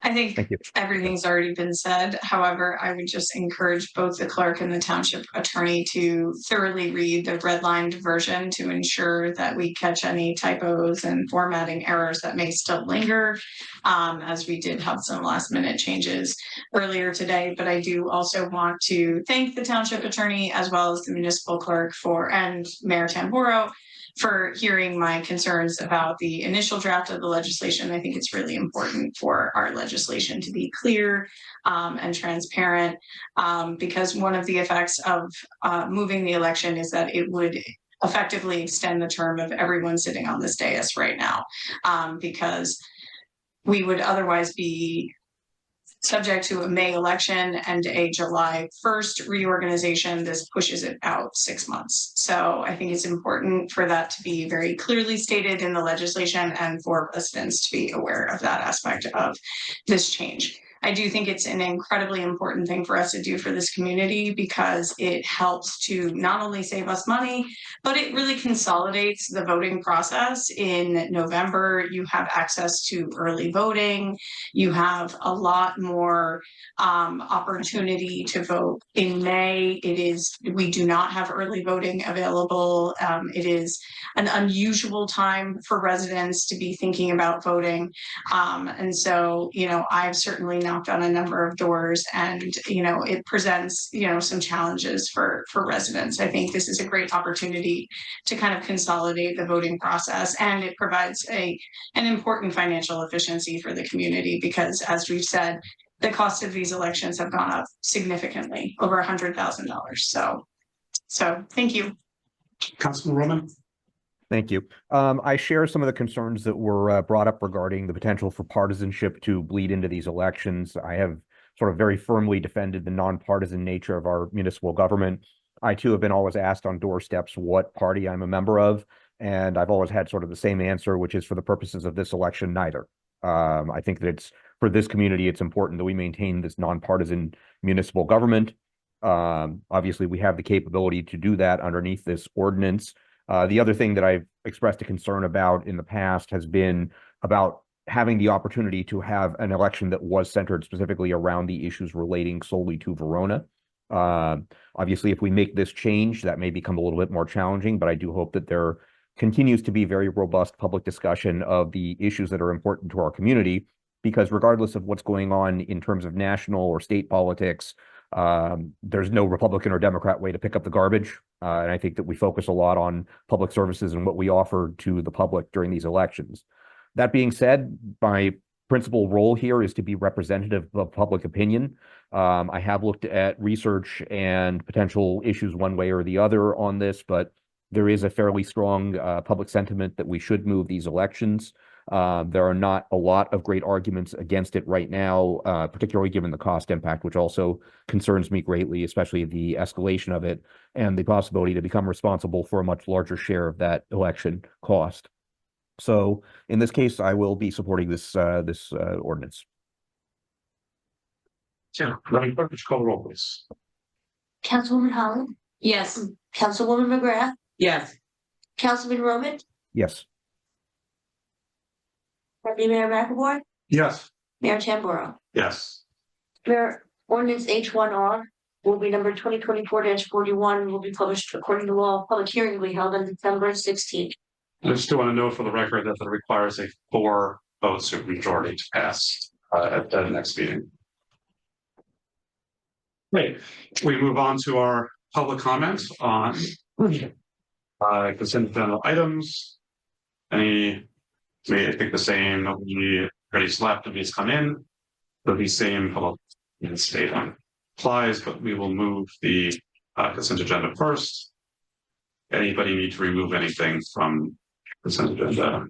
I think everything's already been said. However, I would just encourage both the clerk and the township attorney to thoroughly read the redlined version to ensure that we catch any typos and formatting errors that may still linger, as we did have some last minute changes earlier today. But I do also want to thank the township attorney as well as the municipal clerk and Mayor Tamburo for hearing my concerns about the initial draft of the legislation. I think it's really important for our legislation to be clear and transparent, because one of the effects of moving the election is that it would effectively extend the term of everyone sitting on this dais right now, because we would otherwise be subject to a May election and a July 1st reorganization. This pushes it out 6 months. So I think it's important for that to be very clearly stated in the legislation and for residents to be aware of that aspect of this change. I do think it's an incredibly important thing for us to do for this community, because it helps to not only save us money, but it really consolidates the voting process. In November, you have access to early voting. You have a lot more opportunity to vote. In May, we do not have early voting available. It is an unusual time for residents to be thinking about voting. And so, I've certainly knocked on a number of doors, and it presents some challenges for residents. I think this is a great opportunity to kind of consolidate the voting process, and it provides an important financial efficiency for the community, because as we've said, the cost of these elections have gone up significantly, over $100,000. So thank you. Councilman Roman. Thank you. I share some of the concerns that were brought up regarding the potential for partisanship to bleed into these elections. I have sort of very firmly defended the nonpartisan nature of our municipal government. I too have been always asked on doorsteps what party I'm a member of, and I've always had sort of the same answer, which is, for the purposes of this election, neither. I think that it's, for this community, it's important that we maintain this nonpartisan municipal government. Obviously, we have the capability to do that underneath this ordinance. The other thing that I've expressed a concern about in the past has been about having the opportunity to have an election that was centered specifically around the issues relating solely to Verona. Obviously, if we make this change, that may become a little bit more challenging, but I do hope that there continues to be very robust public discussion of the issues that are important to our community, because regardless of what's going on in terms of national or state politics, There's no Republican or Democrat way to pick up the garbage. And I think that we focus a lot on public services and what we offer to the public during these elections. That being said, my principal role here is to be representative of public opinion. I have looked at research and potential issues one way or the other on this, but there is a fairly strong public sentiment that we should move these elections. There are not a lot of great arguments against it right now, particularly given the cost impact, which also concerns me greatly, especially the escalation of it and the possibility to become responsible for a much larger share of that election cost. So in this case, I will be supporting this ordinance. Madam Clerk, would you call the roll, please? Councilwoman Holland, Yes. Councilwoman McGrath, Yes. Councilman Roman, Yes. Deputy Mayor McAvoy, Yes. Mayor Tamboro. Yes. Mayor, ordinance H1R will be number 2024-41 and will be published according to law. Public hearing will be held on December 16th. I just do want to note for the record that it requires a 4 vote supermajority to pass at the next meeting. Great. We move on to our public comments on consent agenda items. I think the same, nobody already left, nobody's come in. So the same public statement applies, but we will move the consent agenda first. Anybody need to remove anything from consent agenda?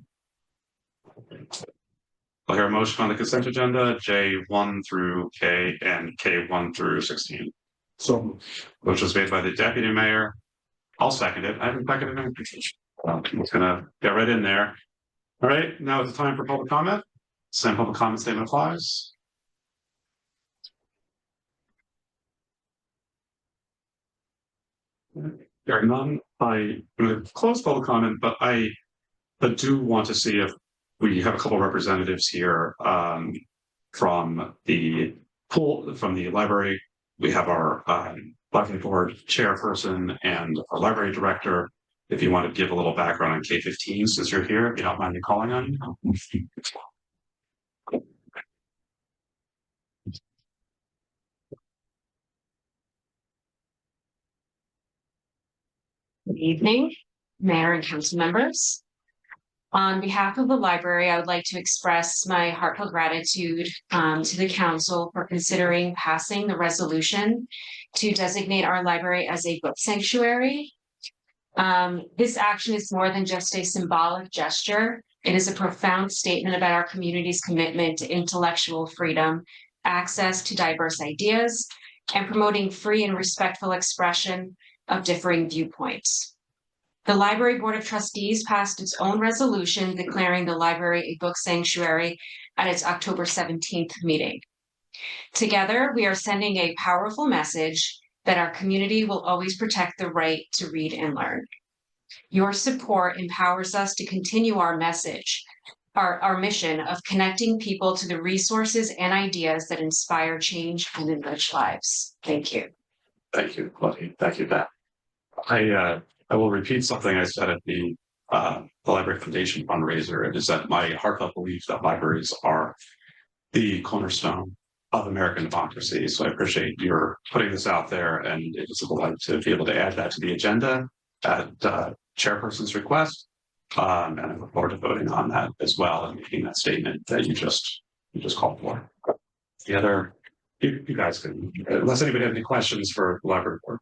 I'll hear a motion on the consent agenda, J1 through K and K1 through 16. So, which was made by the deputy mayor. I'll second it. I haven't seconded it. I'm just gonna get right in there. All right, now it's time for public comment. Same public comment statement applies. Hearing none, I'm going to close public comment, but I do want to see if we have a couple of representatives here from the pool, from the library. We have our library board chairperson and our library director. If you want to give a little background on K-15, since you're here, if you don't mind me calling on you. Good evening, Mayor and council members. On behalf of the library, I would like to express my heartfelt gratitude to the council for considering passing the resolution to designate our library as a book sanctuary. This action is more than just a symbolic gesture. It is a profound statement about our community's commitment to intellectual freedom, access to diverse ideas, and promoting free and respectful expression of differing viewpoints. The Library Board of Trustees passed its own resolution declaring the library a book sanctuary at its October 17th meeting. Together, we are sending a powerful message that our community will always protect the right to read and learn. Your support empowers us to continue our message, our mission of connecting people to the resources and ideas that inspire change and enrich lives. Thank you. Thank you, Claudia. Thank you, Beth. I will repeat something I said at the Library Foundation fundraiser. It is that my heartfelt belief that libraries are the cornerstone of American democracy. So I appreciate your putting this out there, and it is a delight to be able to add that to the agenda at chairperson's request. And I look forward to voting on that as well and making that statement that you just called for. The other, you guys can, unless anybody has any questions for the library board.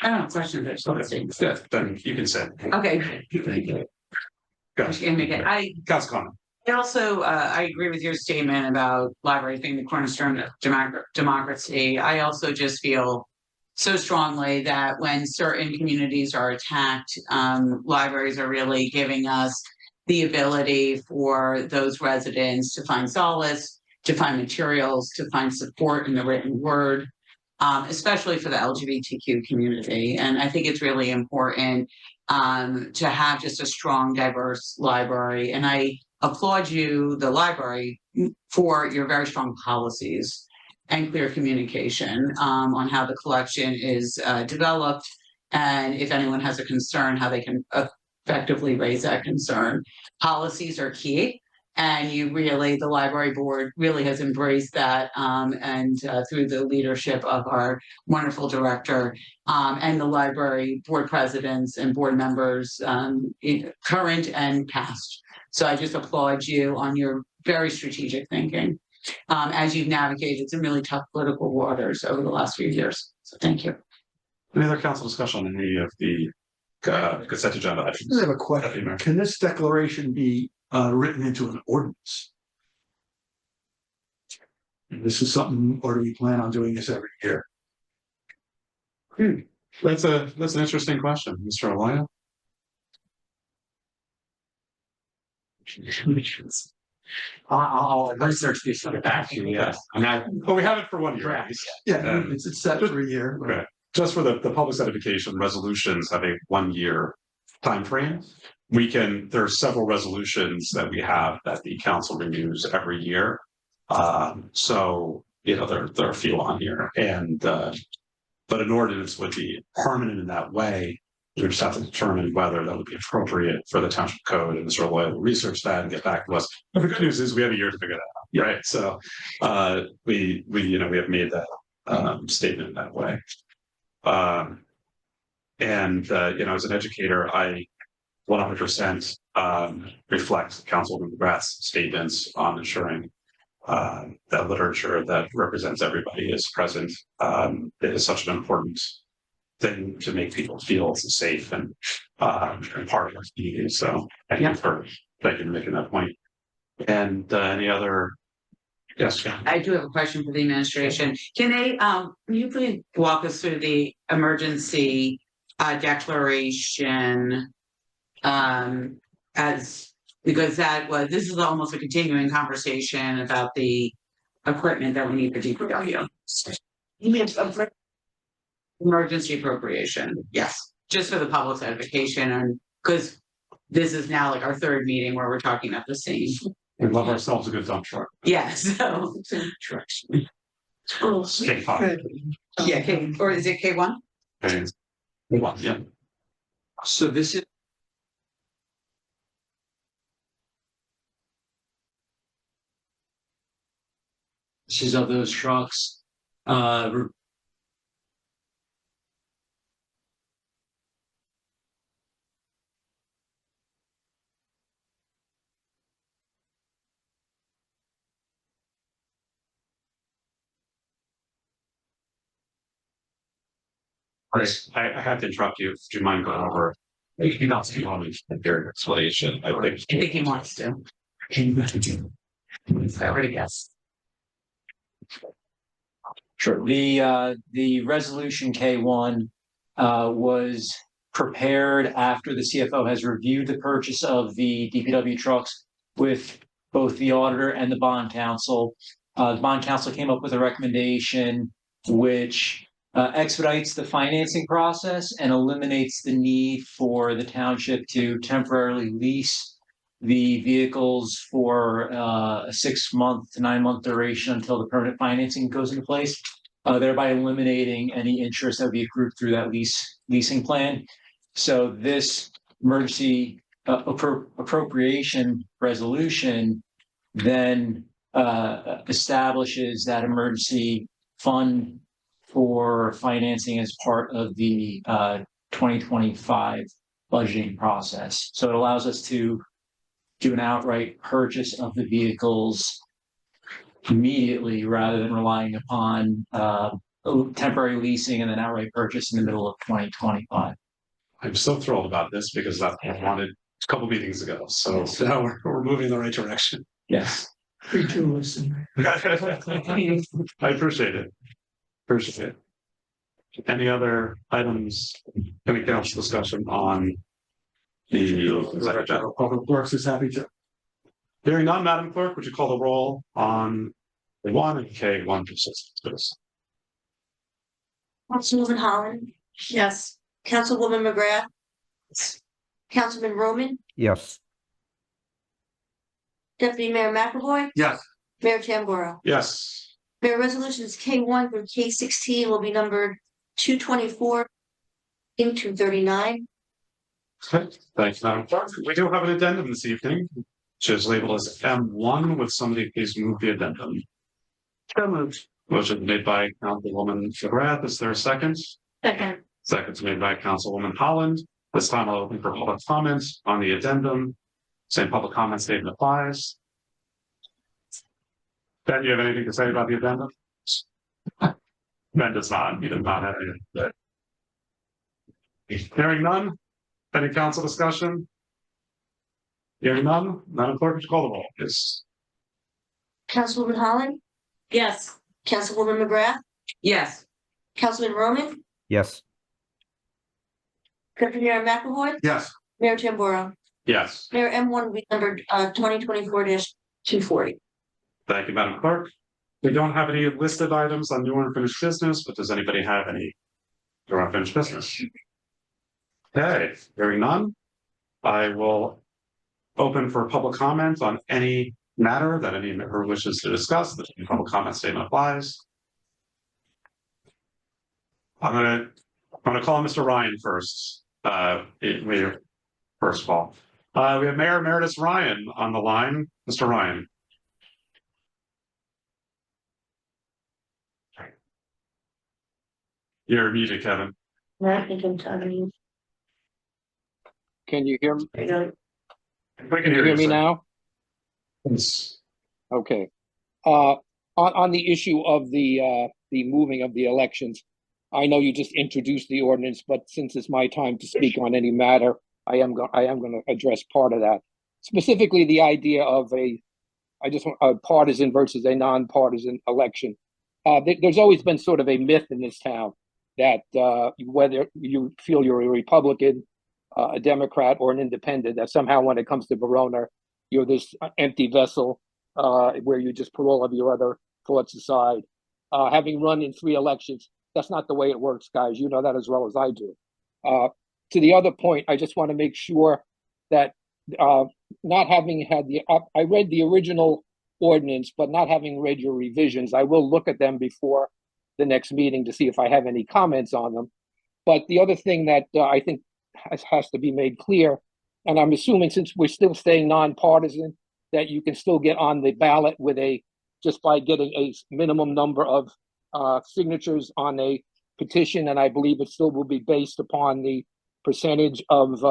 I don't have questions. Yeah, then you can say. Okay. Council comment. I also, I agree with your statement about libraries being the cornerstone of democracy. I also just feel so strongly that when certain communities are attacked, libraries are really giving us the ability for those residents to find solace, to find materials, to find support in the written word. Especially for the LGBTQ community. And I think it's really important to have just a strong, diverse library. And I applaud you, the library, for your very strong policies and clear communication on how the collection is developed. And if anyone has a concern, how they can effectively raise that concern. Policies are key. And you really, the library board really has embraced that, and through the leadership of our wonderful director, and the library board presidents and board members, current and past. So I just applaud you on your very strategic thinking, as you've navigated some really tough political waters over the last few years. So thank you. Any other council discussion on any of the consent agenda I items? have a question. Can this declaration be written into an ordinance? This is something, or do we plan on doing this every year? That's an interesting question, Mr. Alaya. I'll research this and get back to you, yes. I mean, Well, we have it for 1 year at least. Yeah, it's set for a year. Okay. Just for the public edification, resolutions have a 1 year time frame. There are several resolutions that we have that the council renews every year. So, there are a few on here, and but an ordinance would be permanent in that way. We just have to determine whether that would be appropriate for the township code, and Mr. Loyal will research that and get back to us. But the good news is we have a year to figure that out, right? So we have made that statement that way. As an educator, I 100% reflect Councilwoman McGrath's statements on ensuring that literature that represents everybody is present. It is such an important thing to make people feel safe and part of our community. So thank you for making that point. And any other? Yes, I do have a question for the administration. Can you please walk us through the emergency declaration? Because this is almost a continuing conversation about the equipment that we need for DPW. Emergency appropriation, yes, just for the public's edification, and because this is now like our third meeting where we're talking about the same. We love ourselves a good dump truck. Yes. So. K5. Yeah, or is it K1? K1, yeah. So this is. This is of those trucks. I have to interrupt you. Do you mind going over? You not see on your explanation. I think he wants to. I already guessed. Sure. The resolution K1 was prepared after the CFO has reviewed the purchase of the DPW trucks with both the auditor and the bond counsel. The bond counsel came up with a recommendation which expedites the financing process and eliminates the need for the township to temporarily lease the vehicles for a 6-month to 9-month duration until the permanent financing goes into place, thereby eliminating any interest that would be accrued through that leasing plan. So this emergency appropriation resolution then establishes that emergency fund for financing as part of the 2025 budgeting process. So it allows us to do an outright purchase of the vehicles immediately rather than relying upon temporary leasing and then outright purchase in the middle of 2025. I'm so thrilled about this because that's what I wanted a couple meetings ago. So now we're moving in the right direction. Yes. Free to listen. I appreciate it. Appreciate it. Any other items? Any council discussion on the Public Works is happy to. Hearing none, Madam Clerk, would you call the roll on K1 and K1 to 6, please? Councilwoman Holland, Yes. Councilwoman McGrath, Councilman Roman, Yes. Deputy Mayor McAvoy, Yes. Mayor Tamboro. Yes. Mayor resolutions K1 through K16 will be numbered 224 into 39. Okay, thanks, Madam Clerk. We do have an addendum this evening. which is labeled as M1. Would somebody please move the addendum? So moved. Motion made by Councilwoman McGrath. Is there a second? Second. Second's made by Councilwoman Holland. This time I'll open for public comments on the addendum. Same public comment statement applies. Ben, do you have anything to say about the addendum? Ben does not. He does not have anything to say. Hearing none. Any council discussion? Hearing none. Madam Clerk, would you call the roll, please? Councilwoman Holland, Yes. Councilwoman McGrath, Yes. Councilman Roman, Yes. Deputy Mayor McAvoy, Yes. Mayor Tamboro. Yes. Mayor M1 will be numbered 2024-240. Thank you, Madam Clerk. We don't have any listed items on new or unfinished business, but does anybody have any new or unfinished business? Okay, hearing none. I will open for public comment on any matter that any member wishes to discuss. The public comment statement applies. I'm gonna call Mr. Ryan first. First of all, we have Mayor Emeritus Ryan on the line. Mr. Ryan. You're muted, Kevin. I think I'm talking. Can you hear me? We can Can you hear me sir. now? Yes. Okay. On the issue of the moving of the elections, I know you just introduced the ordinance, but since it's my time to speak on any matter, I am going to address part of that. Specifically, the idea of a partisan versus a nonpartisan election. There's always been sort of a myth in this town that whether you feel you're a Republican, a Democrat, or an independent, that somehow when it comes to Verona, you're this empty vessel where you just put all of your other thoughts aside. Having run in 3 elections, that's not the way it works, guys. You know that as well as I do. To the other point, I just want to make sure that not having had I read the original ordinance, but not having read your revisions, I will look at them before the next meeting to see if I have any comments on them. But the other thing that I think has to be made clear, and I'm assuming since we're still staying nonpartisan, that you can still get on the ballot with just by getting a minimum number of signatures on a petition, and I believe it still will be based upon the percentage of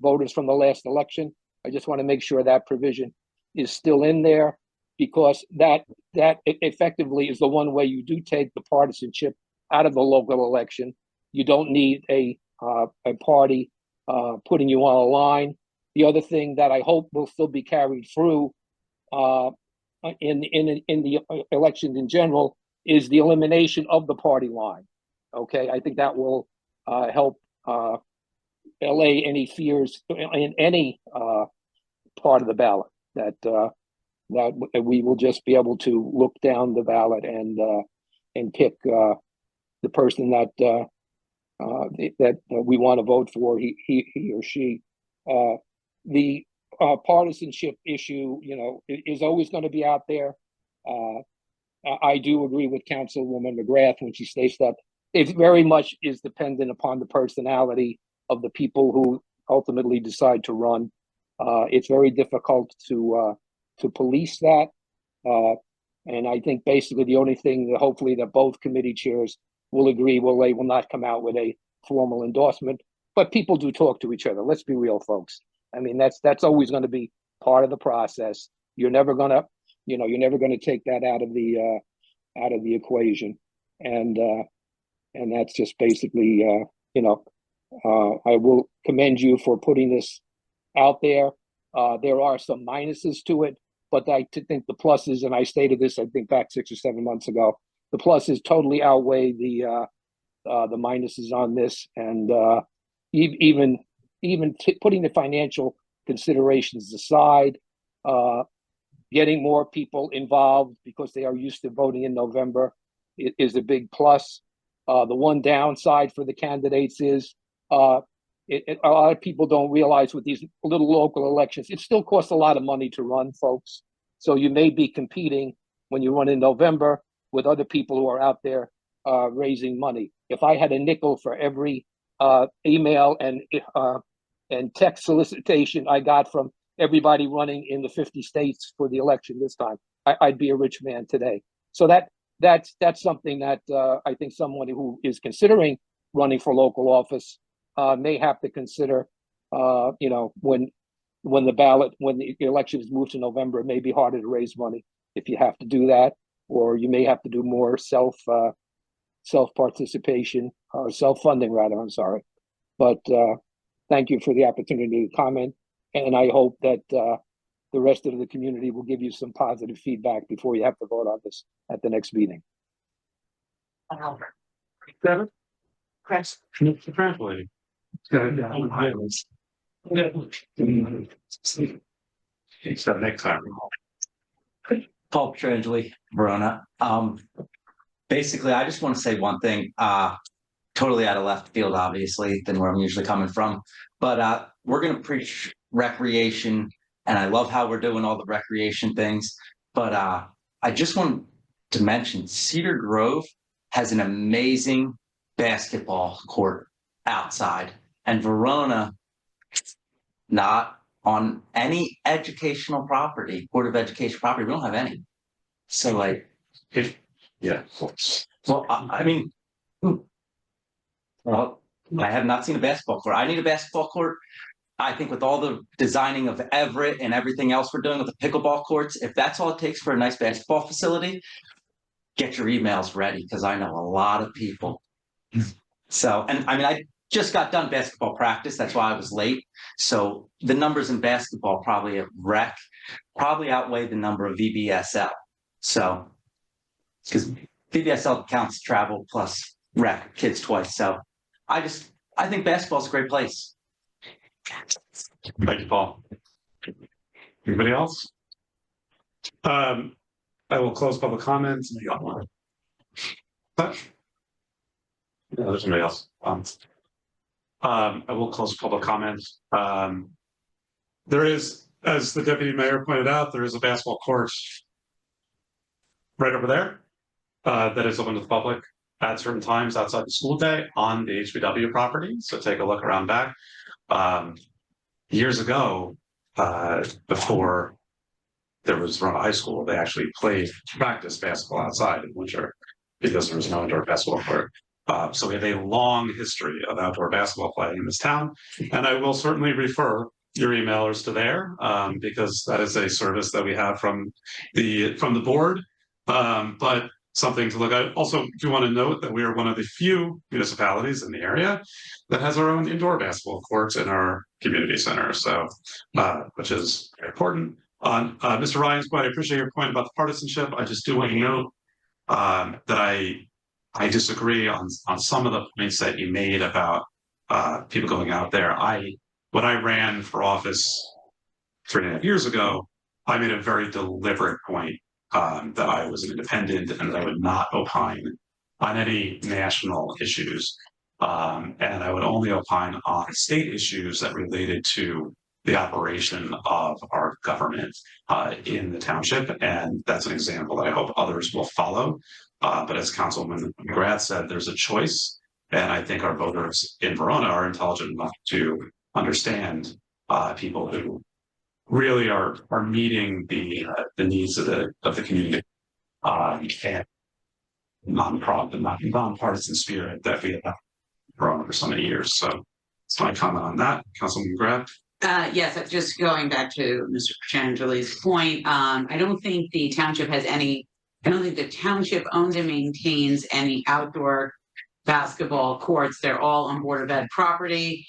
voters from the last election. I just want to make sure that provision is still in there, because that effectively is the one way you do take the partisanship out of the local election. You don't need a party putting you on a line. The other thing that I hope will still be carried through in the elections in general is the elimination of the party line. Okay, I think that will help allay any fears in any part of the ballot, that we will just be able to look down the ballot and pick the person that we want to vote for, he or she. The partisanship issue, is always going to be out there. I do agree with Councilwoman McGrath when she states that it very much is dependent upon the personality of the people who ultimately decide to run. It's very difficult to police that. And I think basically the only thing that hopefully that both committee chairs will agree, they will not come out with a formal endorsement, but people do talk to each other. Let's be real, folks. I mean, that's always going to be part of the process. You're never going to take that out of the equation. And that's just basically, I will commend you for putting this out there. There are some minuses to it, but I think the pluses, and I stated this, I think back 6 or 7 months ago, the pluses totally outweigh the minuses on this. And even putting the financial considerations aside, getting more people involved because they are used to voting in November is a big plus. The one downside for the candidates is a lot of people don't realize with these little local elections, it still costs a lot of money to run, folks. So you may be competing when you run in November with other people who are out there raising money. If I had a nickel for every email and text solicitation I got from everybody running in the 50 states for the election this time, I'd be a rich man today. So that's something that I think someone who is considering running for local office may have to consider. When the election is moved to November, it may be harder to raise money if you have to do that, or you may have to do more self participation, self-funding rather. I'm sorry, but thank you for the opportunity to comment, and I hope that the rest of the community will give you some positive feedback before you have to vote on this at the next meeting. Devin? Chris? Mr. Translating. So next time. Paul Petrangeli, Verona. Basically, I just want to say one thing, totally out of left field, obviously, than where I'm usually coming from. But we're going to preach recreation, and I love how we're doing all the recreation things. But I just want to mention Cedar Grove has an amazing basketball court outside, and Verona, not on any educational property, Board of Education property. We don't have any. So like, yeah. Well, I mean, well, I have not seen a basketball court. I need a basketball court. I think with all the designing of Everett and everything else we're doing with the pickleball courts, if that's all it takes for a nice basketball facility, get your emails ready, because I know a lot of people. So, and I mean, I just got done basketball practice. That's why I was late. So the numbers in basketball probably at rec probably outweigh the number of VBSL. So, because VBSL counts travel plus rec kids twice. So I think basketball's a great place. Thank you, Paul. Anybody else? I will close public comments. No, there's somebody else. I will close public comments. There is, as the deputy mayor pointed out, there is a basketball court right over there that is open to the public at certain times outside the school day on the HBW property. So take a look around back. Years ago, before there was Verona High School, they actually practiced basketball outside in winter because there was no indoor basketball court. So we have a long history of outdoor basketball play in this town, and I will certainly refer your emailers to there because that is a service that we have from the board. But something to look at. Also, do want to note that we are one of the few municipalities in the area that has our own indoor basketball courts in our community center. So, which is very important. On Mr. Ryan's point, I appreciate your point about the partisanship. I just do want to note that I disagree on some of the points that you made about people going out there. When I ran for office 3.5 years ago, I made a very deliberate point that I was an independent and that I would not opine on any national issues. And I would only opine on state issues that related to the operation of our government in the township. And that's an example that I hope others will follow. But as Councilman McGrath said, there's a choice. And I think our voters in Verona are intelligent enough to understand people who really are meeting the needs of the community and nonpartisan spirit that we have grown for so many years. So that's my comment on that. Councilman McGrath. Yes, just going back to Mr. Petrangeli's point, I don't think the township owns and maintains any outdoor basketball courts. They're all on Board of Ed property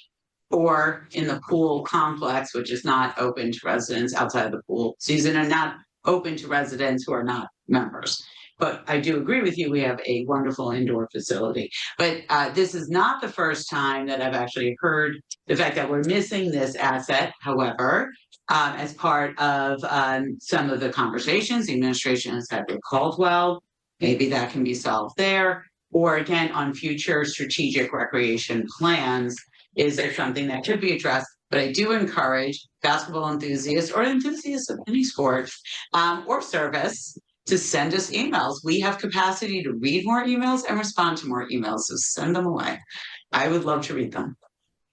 or in the pool complex, which is not open to residents outside of the pool season and not open to residents who are not members. But I do agree with you, we have a wonderful indoor facility. But this is not the first time that I've actually heard the fact that we're missing this asset. However, as part of some of the conversations the administration has had with Caldwell, maybe that can be solved there. Or again, on future strategic recreation plans, is there something that could be addressed? But I do encourage basketball enthusiasts or enthusiasts of any sport or service to send us emails. We have capacity to read more emails and respond to more emails, so send them away. I would love to read them.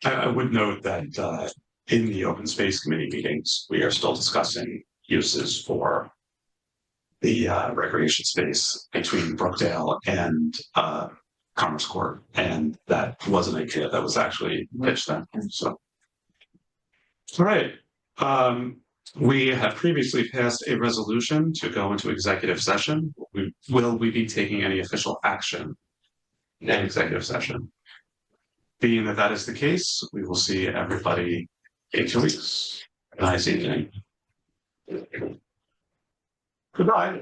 I would note that in the open space committee meetings, we are still discussing uses for the recreation space between Brookdale and Commerce Court, and that was an idea that was actually pitched then. So, all right. We have previously passed a resolution to go into executive session. Will we be taking any official action in executive session? Being that that is the case, we will see everybody in 2 weeks. Nice evening. Goodbye.